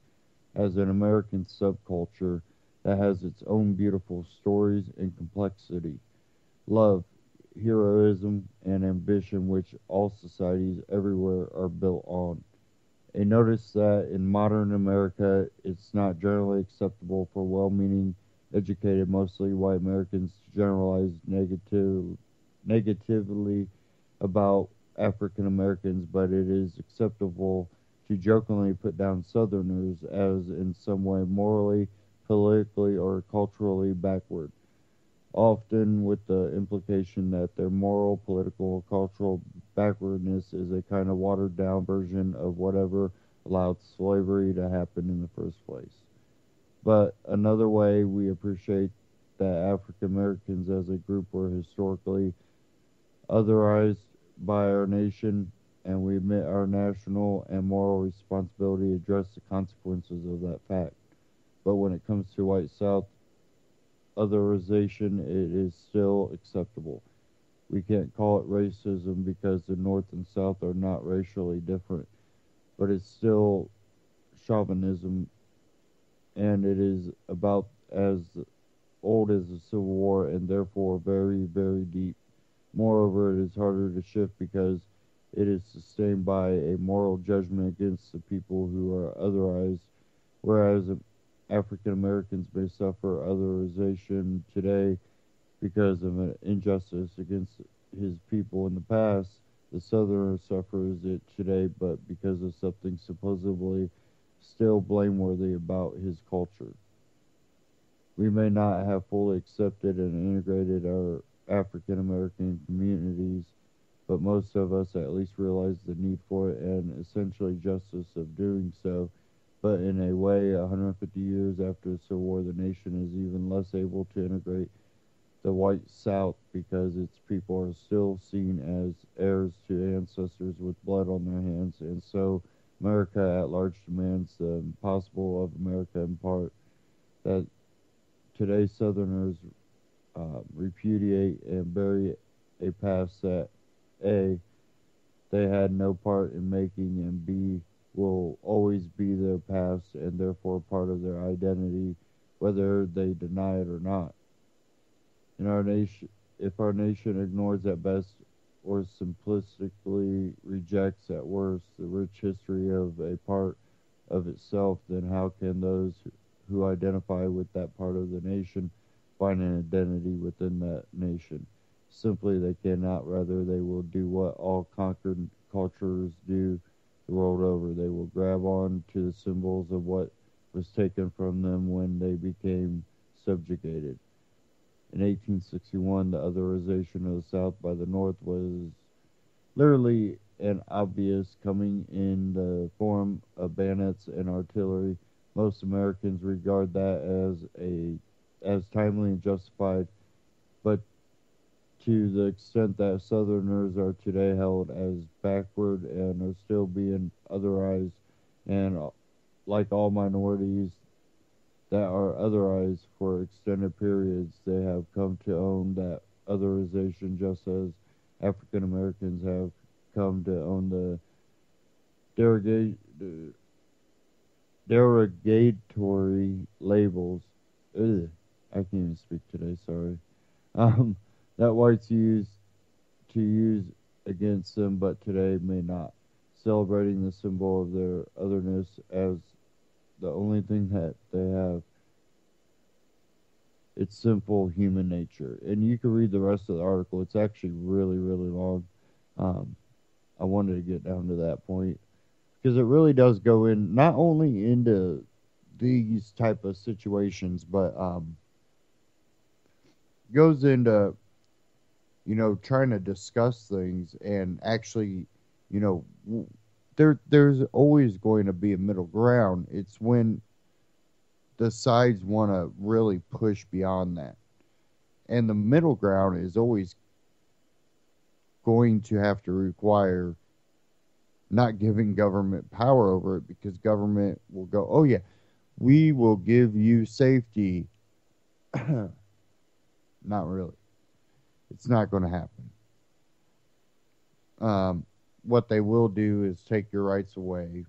as an American subculture that has its own beautiful stories and complexity, love, heroism, and ambition, which all societies everywhere are built on. A notice that in modern America it's not generally acceptable for well-meaning, educated, mostly white Americans to generalize negatively about African Americans, but it is acceptable to jokingly put down Southerners as in some way morally, politically, or culturally backward. often with the implication that their moral, political, cultural backwardness is a kind of watered down version of whatever allowed slavery to happen in the first place. But another way we appreciate that African Americans as a group were historically otherized by our nation, and we admit our national and moral responsibility to address the consequences of that fact. But when it comes to white South otherization, it is still acceptable. We can't call it racism because the North and South are not racially different, but it's still chauvinism, and it is about as old as the Civil War and therefore very, very deep. Moreover, it is harder to shift because it is sustained by a moral judgment against the people who are otherized, whereas African Americans may suffer otherization today because of an injustice against his people in the past. The Southerner suffers it today, but because of something supposedly still blameworthy about his culture. We may not have fully accepted and integrated our African American communities, but most of us at least realize the need for it and essentially justice of doing so. But in a way, 150 years after the Civil War, the nation is even less able to integrate the white South because its people are still seen as heirs to ancestors with blood on their hands, and so America at large demands the impossible of America in part, that today's Southerners repudiate and bury a past that A, they had no part in making, and B, will always be their past and therefore part of their identity, whether they deny it or not. In our nation, if our nation ignores at best or simplistically rejects at worst the rich history of a part of itself, then how can those who identify with that part of the nation find an identity within that nation? Simply they cannot. Rather, they will do what all conquered cultures do the world over. They will grab on to the symbols of what was taken from them when they became subjugated. In 1861, the otherization of the South by the North was literally and obvious, coming in the form of bayonets and artillery. Most Americans regard that as timely and justified, but to the extent that Southerners are today held as backward and are still being otherized, and like all minorities that are otherized for extended periods, they have come to own that otherization just as African Americans have come to own the derogatory labels. Ugh, I can't even speak today, sorry. Um, that whites used to use against them, but today may not, celebrating the symbol of their otherness as the only thing that they have. It's simple human nature. And you can read the rest of the article. It's actually really, really long. I wanted to get down to that point because it really does go in not only into these type of situations, but goes into, trying to discuss things and actually, there's always going to be a middle ground. It's when the sides want to really push beyond that. And the middle ground is always going to have to require not giving government power over it, because government will go, oh yeah, we will give you safety. Not really. It's not going to happen. What they will do is take your rights away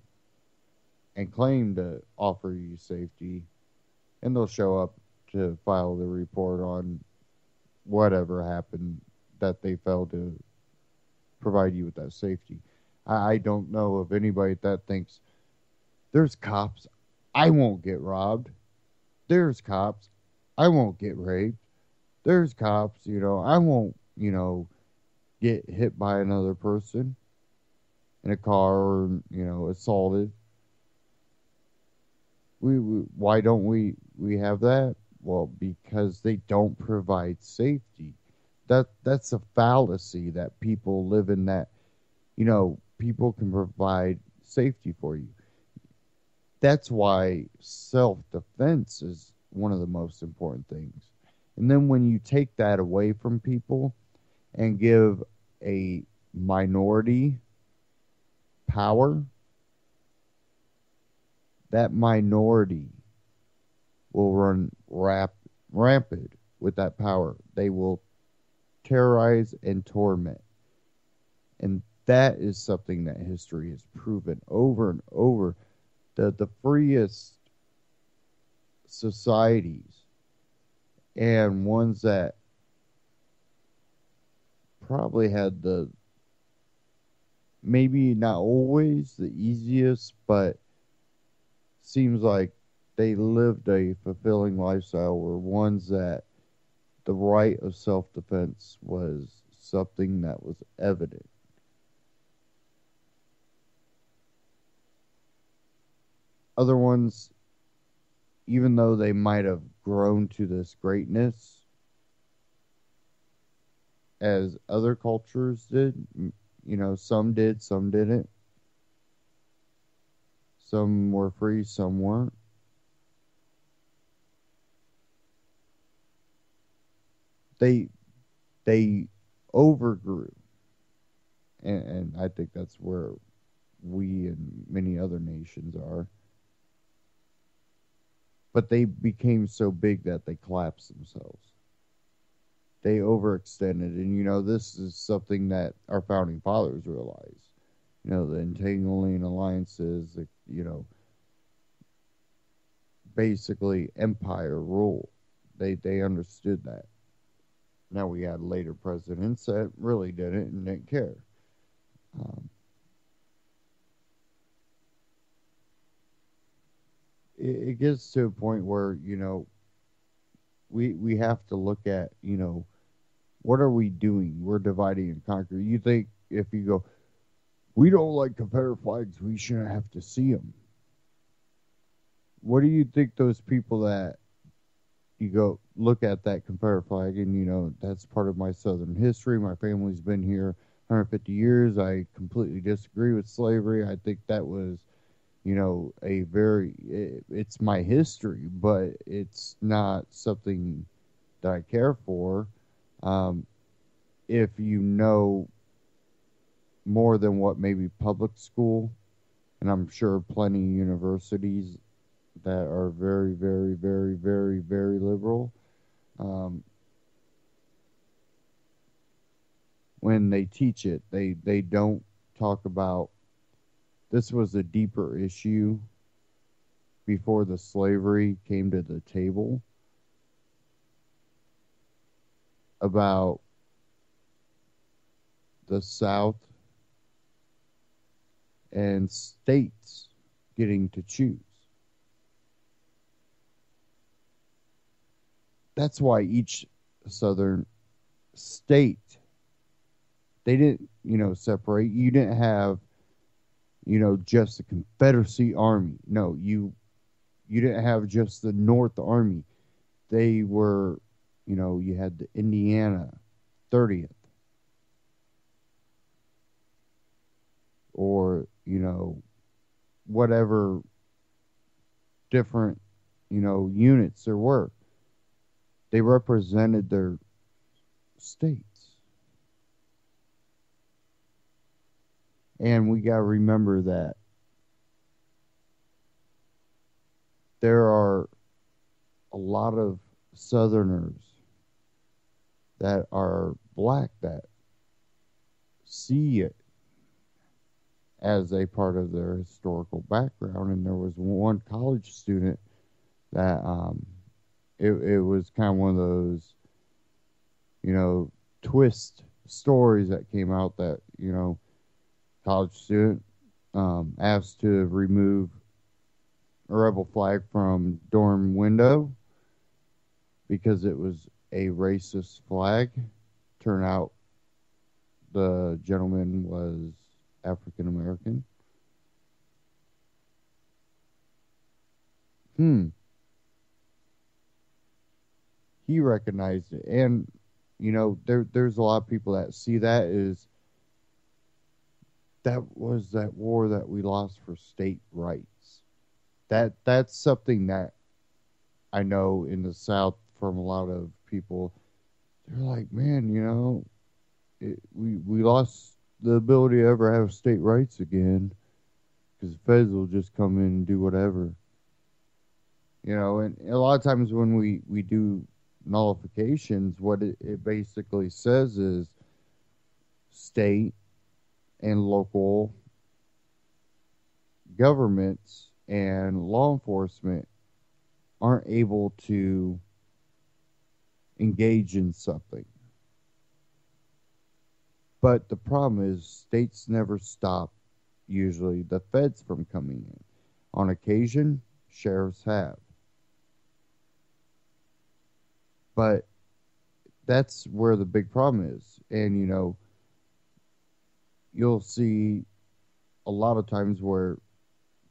and claim to offer you safety, and they'll show up to file the report on whatever happened that they failed to provide you with that safety. I don't know of anybody that thinks there's cops, I won't get robbed. There's cops, I won't get raped. There's cops, I won't, get hit by another person in a car or, assaulted. Why don't we have that? Well, because they don't provide safety. That's a fallacy that people live in, that, people can provide safety for you. That's why self-defense is one of the most important things. And then when you take that away from people and give a minority power, that minority will run rampant with that power. They will terrorize and torment. And that is something that history has proven over and over. The freest societies, and ones that probably had the, maybe not always the easiest, but seems like they lived a fulfilling lifestyle, were ones that the right of self-defense was something that was evident. Other ones, even though they might have grown to this greatness as other cultures did, some did, some didn't. Some were free, some weren't. They overgrew. And I think that's where we and many other nations are. But they became so big that they collapsed themselves. They overextended. And, this is something that our founding fathers realized. The entangling alliances, basically empire rule. They understood that. Now we had later presidents that really didn't and didn't care. It gets to a point where, we have to look at, what are we doing? We're dividing and conquering. You think if you go, we don't like Confederate flags, we shouldn't have to see them. What do you think those people that you go look at that Confederate flag and, that's part of my Southern history. My family's been here 150 years. I completely disagree with slavery. I think that was, it's my history, but it's not something that I care for. If you know more than what maybe public school, and I'm sure plenty of universities that are very, very, very, very, very liberal, when they teach it, they don't talk about this was a deeper issue before the slavery came to the table, about the South and states getting to choose. That's why each Southern state, they didn't, separate. You didn't have, just the Confederacy Army. No, you didn't have just the North Army. They were, you had the Indiana 30th. Or, whatever different, units there were. They represented their states. And we got to remember that there are a lot of Southerners that are black that see it as a part of their historical background. And there was one college student that it was kind of one of those, twist stories that came out that, college student asked to remove a rebel flag from dorm window because it was a racist flag. Turned out the gentleman was African American. he recognized it. And, there's a lot of people that see that as that was that war that we lost for state rights. That's something that I know in the South from a lot of people. They're like, man, we lost the ability to ever have state rights again because the feds will just come in and do whatever. And a lot of times when we do nullifications, what it basically says is state and local governments and law enforcement aren't able to engage in something. But the problem is states never stop, usually, the feds from coming in. On occasion, sheriffs have. But that's where the big problem is. And, you'll see a lot of times where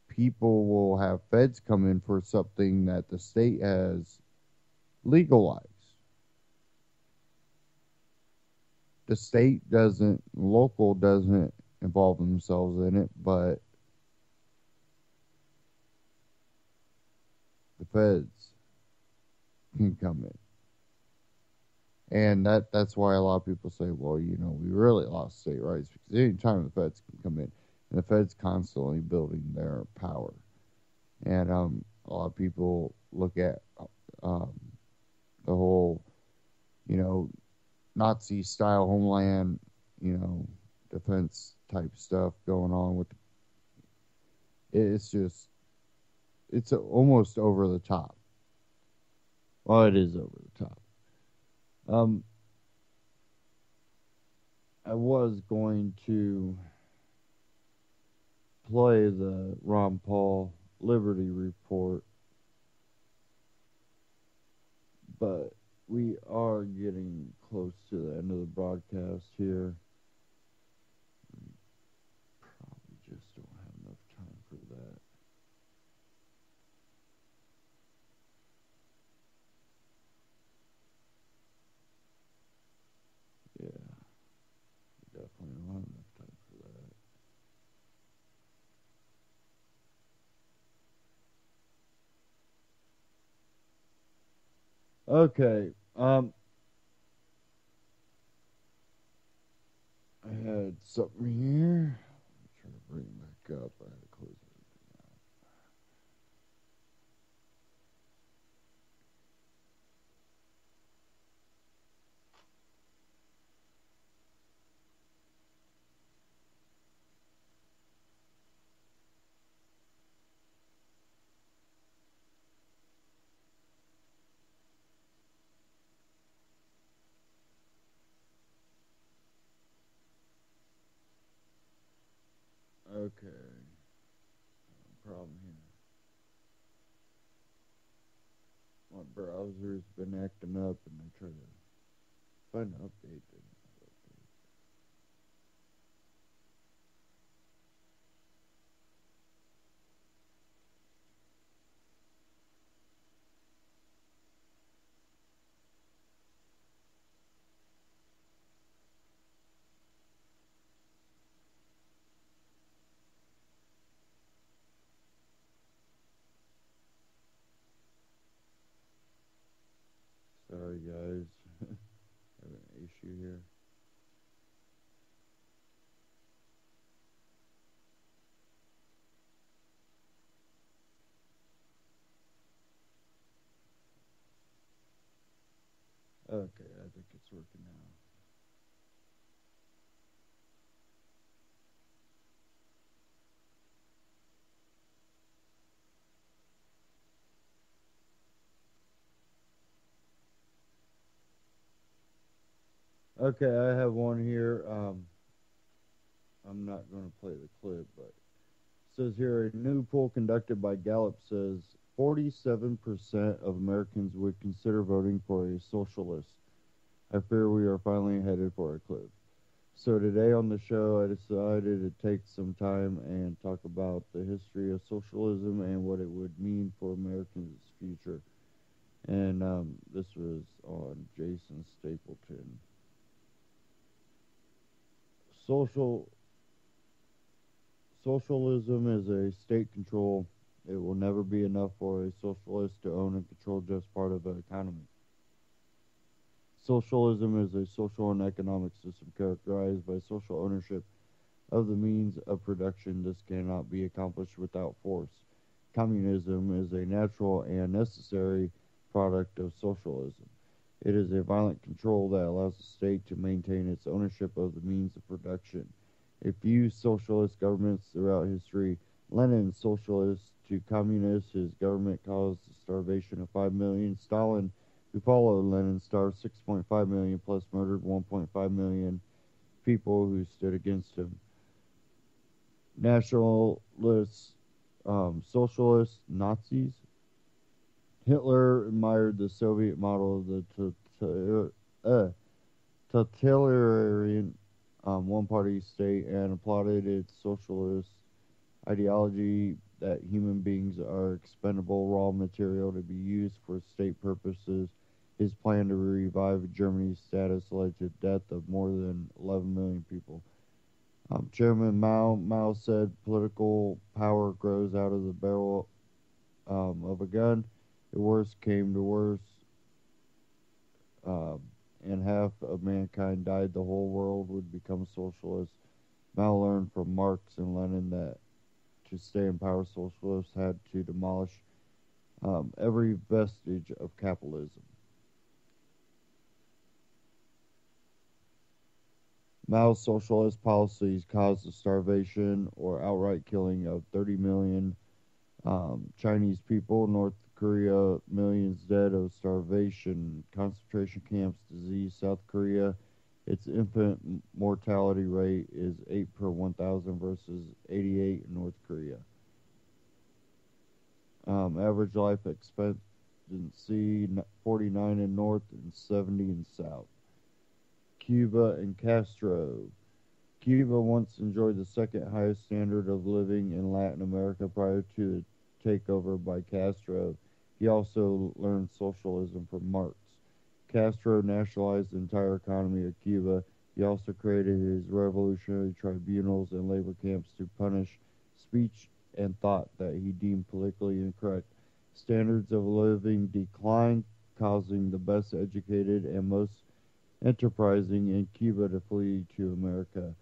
people will have feds come in for something that the state has legalized. The state doesn't, local doesn't involve themselves in it, but the feds can come in. And that's why a lot of people say, well, we really lost state rights because any time the feds can come in, and the feds constantly building their power. And a lot of people look at the whole, Nazi-style homeland, defense type stuff going on with. It's almost over the top. Well, it is over the top. I was going to play the Ron Paul Liberty Report, but we are getting close to the end of the broadcast here. Probably just don't have enough time for that. Yeah, definitely don't have enough time for that. Okay. I had something here. I'm trying to bring it back up. I had to close everything out. Okay. Problem here. My browser's been acting up and I try to find an update. Sorry guys. I have an issue here. Okay, I think it's working now. Okay, I have one here. I'm not going to play the clip, but it says here a new poll conducted by Gallup says 47% of Americans would consider voting for a socialist. I fear we are finally headed for a cliff. So today on the show, I decided to take some time and talk about the history of socialism and what it would mean for Americans' future. And this was on Jason Stapleton. Social Socialism is a state control. It will never be enough for a socialist to own and control just part of an economy. Socialism is a social and economic system characterized by social ownership of the means of production. This cannot be accomplished without force. Communism is a natural and necessary product of socialism. It is a violent control that allows the state to maintain its ownership of the means of production. A few socialist governments throughout history, Lenin's socialist to communist, his government caused the starvation of 5 million. Stalin, who followed Lenin, starved 6.5 million plus murdered 1.5 million people who stood against him. Nationalists, socialists, Nazis. Hitler admired the Soviet model of the totalitarian one-party state and applauded its socialist ideology that human beings are expendable raw material to be used for state purposes. His plan to revive Germany's status led to the death of more than 11 million people. Chairman Mao said political power grows out of the barrel of a gun. The worst came to worst, um, and half of mankind died. The whole world would become socialist. Mao learned from Marx and Lenin that to stay in power, socialists had to demolish every vestige of capitalism. Mao's socialist policies caused the starvation or outright killing of 30 million Chinese people. North Korea, millions dead of starvation, concentration camps, disease. South Korea, its infant mortality rate is 8 per 1,000 versus 88 in North Korea. Average life expectancy 49 in North and 70 in South. Cuba and Castro. Cuba once enjoyed the second highest standard of living in Latin America prior to the takeover by Castro. He also learned socialism from Marx. Castro nationalized the entire economy of Cuba. He also created his revolutionary tribunals and labor camps to punish speech and thought that he deemed politically incorrect. Standards of living declined, causing the best educated and most enterprising in Cuba to flee to America.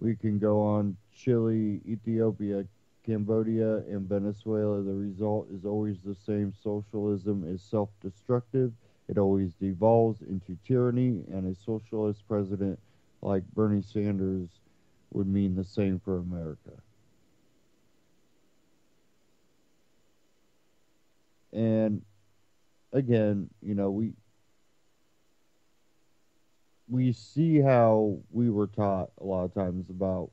We can go on Chile, Ethiopia, Cambodia, and Venezuela. The result is always the same. Socialism is self-destructive. It always devolves into tyranny, and a socialist president like Bernie Sanders would mean the same for America. And again, we see how we were taught a lot of times about,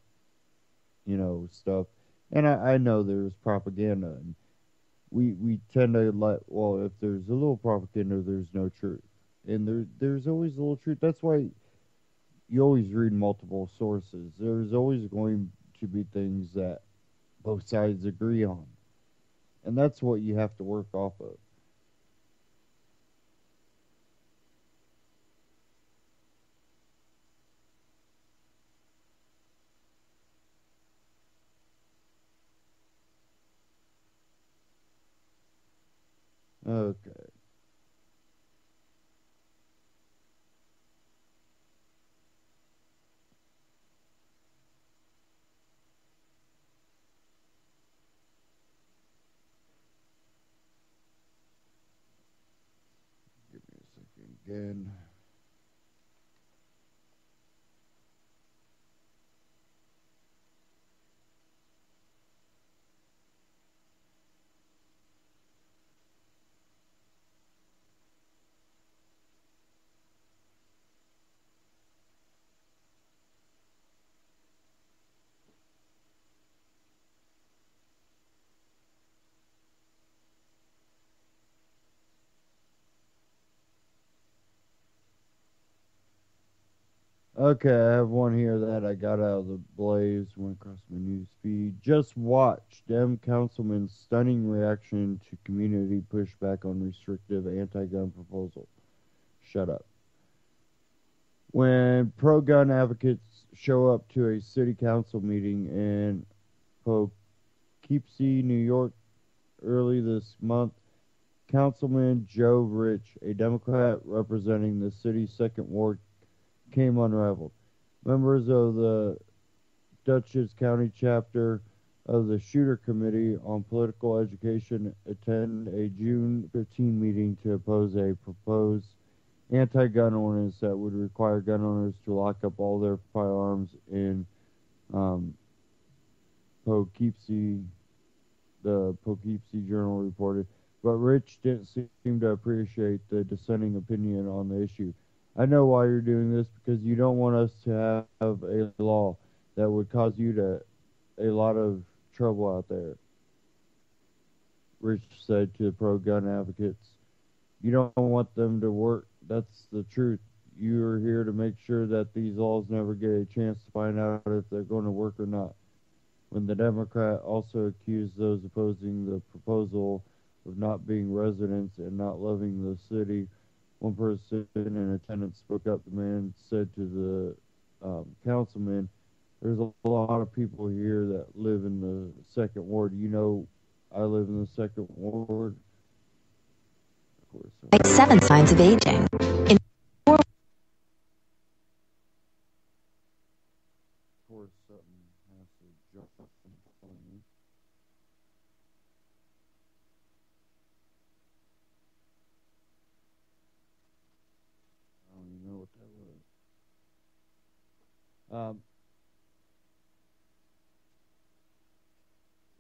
stuff. And I know there's propaganda, and we tend to well, if there's a little propaganda, there's no truth. And there's always a little truth. That's why you always read multiple sources. There's always going to be things that both sides agree on. And that's what you have to work off of. Okay. Give me a second again. Okay, I have one here that I got out of the blaze, went across my news feed. Just watch Dem councilman's stunning reaction to community pushback on restrictive anti-gun proposal. Shut up. When pro-gun advocates show up to a city council meeting in Poughkeepsie, New York, early this month, Councilman Joe Rich, a Democrat representing the city's second ward, came unraveled. Members of the Dutchess County chapter of the Shooter Committee on Political Education attend a June 15 meeting to oppose a proposed anti-gun ordinance that would require gun owners to lock up all their firearms in Poughkeepsie. The Poughkeepsie Journal reported, but Rich didn't seem to appreciate the dissenting opinion on the issue. I know why you're doing this, because you don't want us to have a law that would cause you a lot of trouble out there, Rich said to pro-gun advocates. You don't want them to work. That's the truth. You are here to make sure that these laws never get a chance to find out if they're going to work or not. When the Democrat also accused those opposing the proposal of not being residents and not loving the city, one person in attendance spoke up. The man said to the councilman, "There's a lot of people here that live in the second ward. You know, I live in the second ward." Of course, Like 7 signs of aging. something has to jump up and tell me. I don't even know what that was.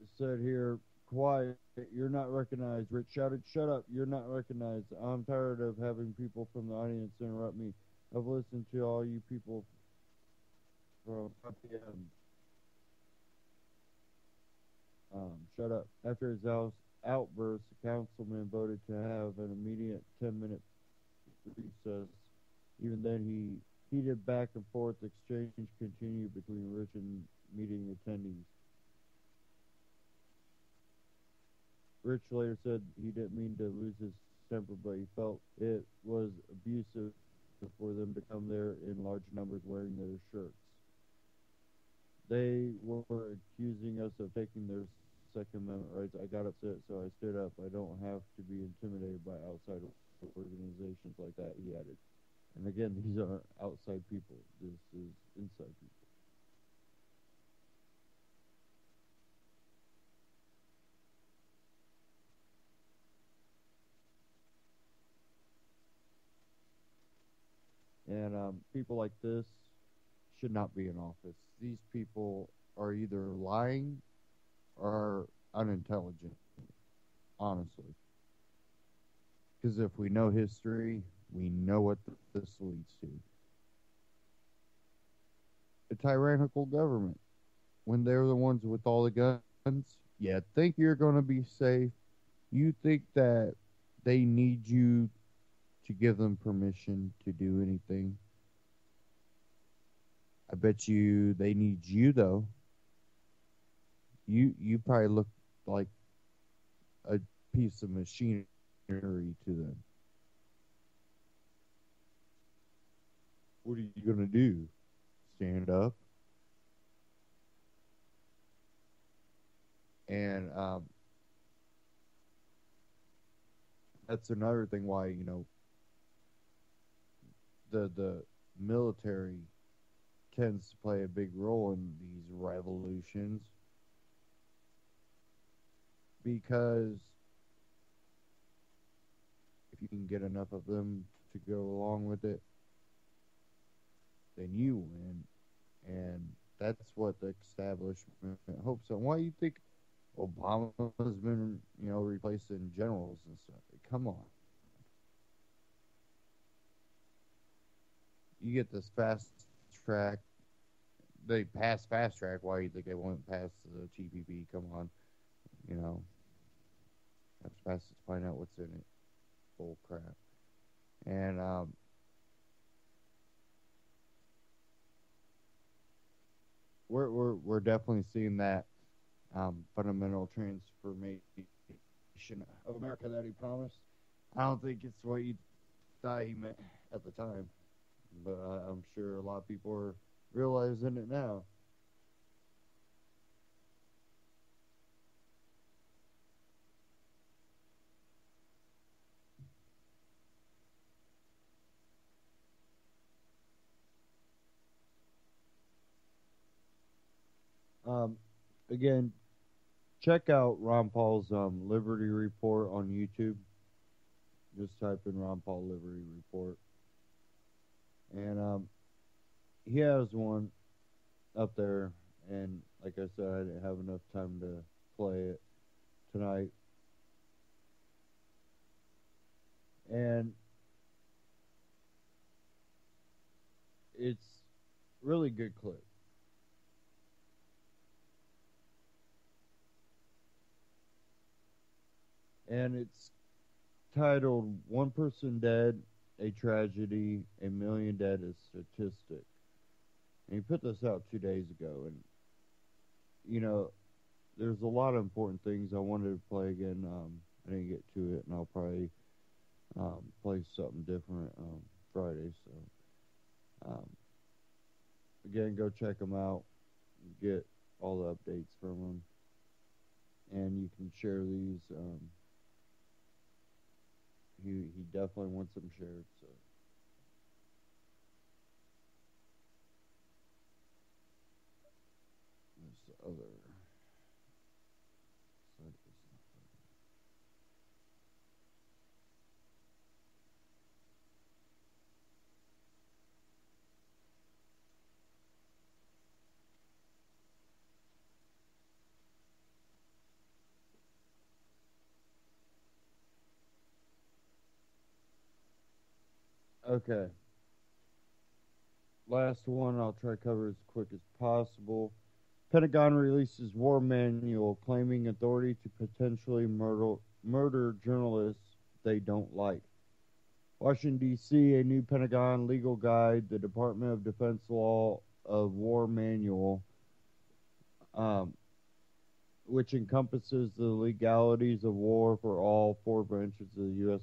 It said here, quiet, you're not recognized. Rich shouted, shut up, you're not recognized. I'm tired of having people from the audience interrupt me. I've listened to all you people from 5 p.m. Shut up. After his outburst, the councilman voted to have an immediate 10-minute recess. Even then, heated back and forth exchange continued between Rich and meeting attendees. Rich later said he didn't mean to lose his temper, but he felt it was abusive for them to come there in large numbers wearing their shirts. They were accusing us of taking their Second Amendment rights. I got upset, so I stood up. I don't have to be intimidated by outside organizations like that, he added. And again, these aren't outside people. This is inside people. And people like this should not be in office. These people are either lying or unintelligent, honestly. Because if we know history, we know what this leads to. A tyrannical government. When they're the ones with all the guns, you think you're going to be safe. You think that they need you to give them permission to do anything. I bet you they need you, though. You probably look like a piece of machinery to them. What are you going to do? Stand up? And that's another thing why, you know, the military tends to play a big role in these revolutions, because if you can get enough of them to go along with it, then you win. And that's what the establishment hopes on. Why do you think Obama's been, you know, replacing generals and stuff? Come on. You get this fast track. They pass fast track. Why do you think they won't pass the TPP? Come on. You know, that's fast to find out what's in it. Bull crap. And we're definitely seeing that fundamental transformation of America that he promised. I don't think it's what he thought he meant at the time, but I'm sure a lot of people are realizing it now. Um, Again, check out Ron Paul's Liberty Report on YouTube. Just type in Ron Paul Liberty Report, and he has one up there. And like I said, I didn't have enough time to play it tonight. And it's really good clip. And it's titled "One Person Dead, a Tragedy, a Million Dead, a Statistic." And he put this out 2 days ago. And, you know, there's a lot of important things I wanted to play again. I didn't get to it, and I'll probably play something different Friday. So, again, go check him out, get all the updates from him, and you can share these. He definitely wants them shared. So. There's the other side of this. Okay. Last one I'll try to cover as quick as possible. Pentagon releases war manual claiming authority to potentially murder journalists they don't like. Washington, D.C., a new Pentagon legal guide, the Department of Defense Law of War Manual, um, which encompasses the legalities of war for all four branches of the U.S.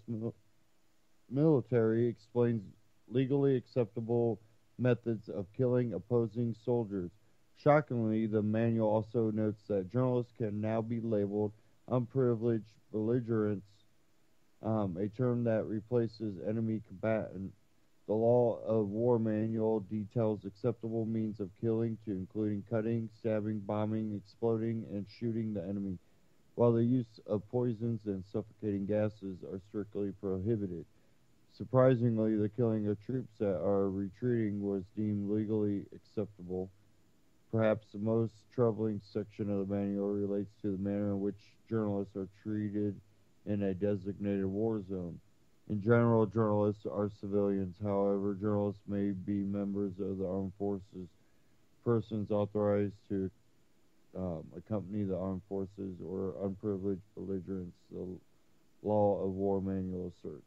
Military, explains legally acceptable methods of killing opposing soldiers. Shockingly, the manual also notes that journalists can now be labeled unprivileged belligerents, a term that replaces enemy combatant. The Law of War Manual details acceptable means of killing to including cutting, stabbing, bombing, exploding, and shooting the enemy, while the use of poisons and suffocating gases are strictly prohibited. Surprisingly, the killing of troops that are retreating was deemed legally acceptable. Perhaps the most troubling section of the manual relates to the manner in which journalists are treated in a designated war zone. In general, journalists are civilians. However, journalists may be members of the armed forces, persons authorized to accompany the armed forces, or unprivileged belligerents, the Law of War Manual asserts.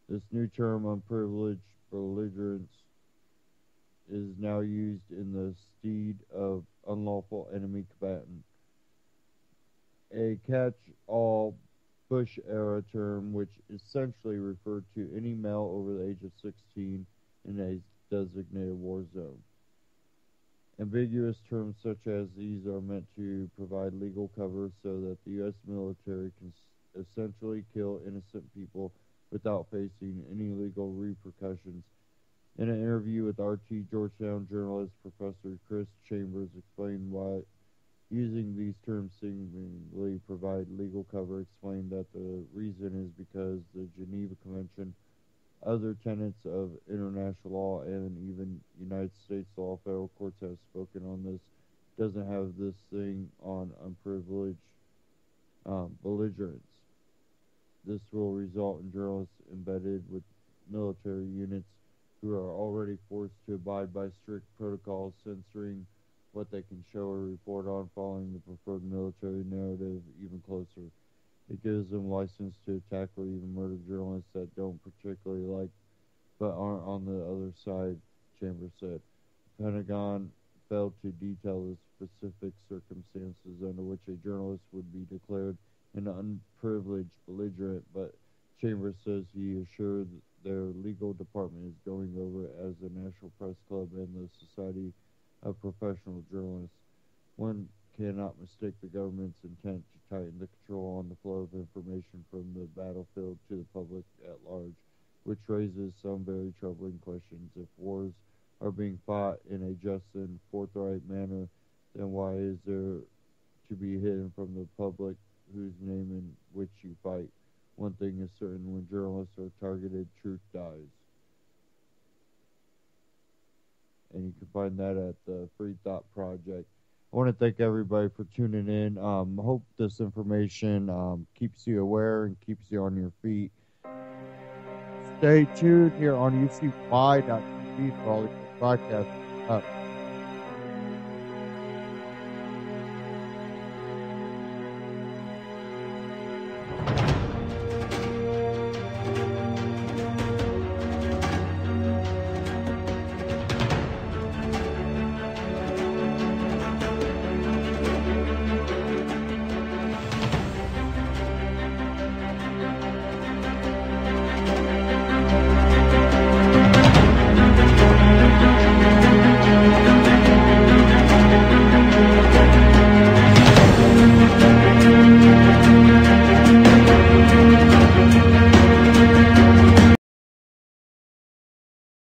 This new term, unprivileged belligerents, is now used in the stead of unlawful enemy combatant, a catch-all Bush-era term which essentially referred to any male over the age of 16 in a designated war zone. Ambiguous terms such as these are meant to provide legal cover so that the U.S. military can essentially kill innocent people without facing any legal repercussions. In an interview with RT, Georgetown journalist Professor Chris Chambers explained why using these terms seemingly provide legal cover, explained that the reason is because the Geneva Convention, other tenets of international law, and even United States law, federal courts have spoken on this, doesn't have this thing on unprivileged belligerents. This will result in journalists embedded with military units who are already forced to abide by strict protocols, censoring what they can show or report on, following the preferred military narrative even closer. It gives them license to attack or even murder journalists that don't particularly like but aren't on the other side, Chambers said. The Pentagon failed to detail the specific circumstances under which a journalist would be declared an unprivileged belligerent, but Chambers says he assured their legal department is going over it as the National Press Club and the Society of Professional Journalists. One cannot mistake the government's intent to tighten the control on the flow of information from the battlefield to the public at large, which raises some very troubling questions. If wars are being fought in a just and forthright manner, then why is there to be hidden from the public whose name in which you fight? One thing is certain, when journalists are targeted, truth dies. And you can find that at the Free Thought Project. I want to thank everybody for tuning in. Hope this information keeps you aware and keeps you on your feet. Stay tuned here on UCY.tv for all the broadcasts.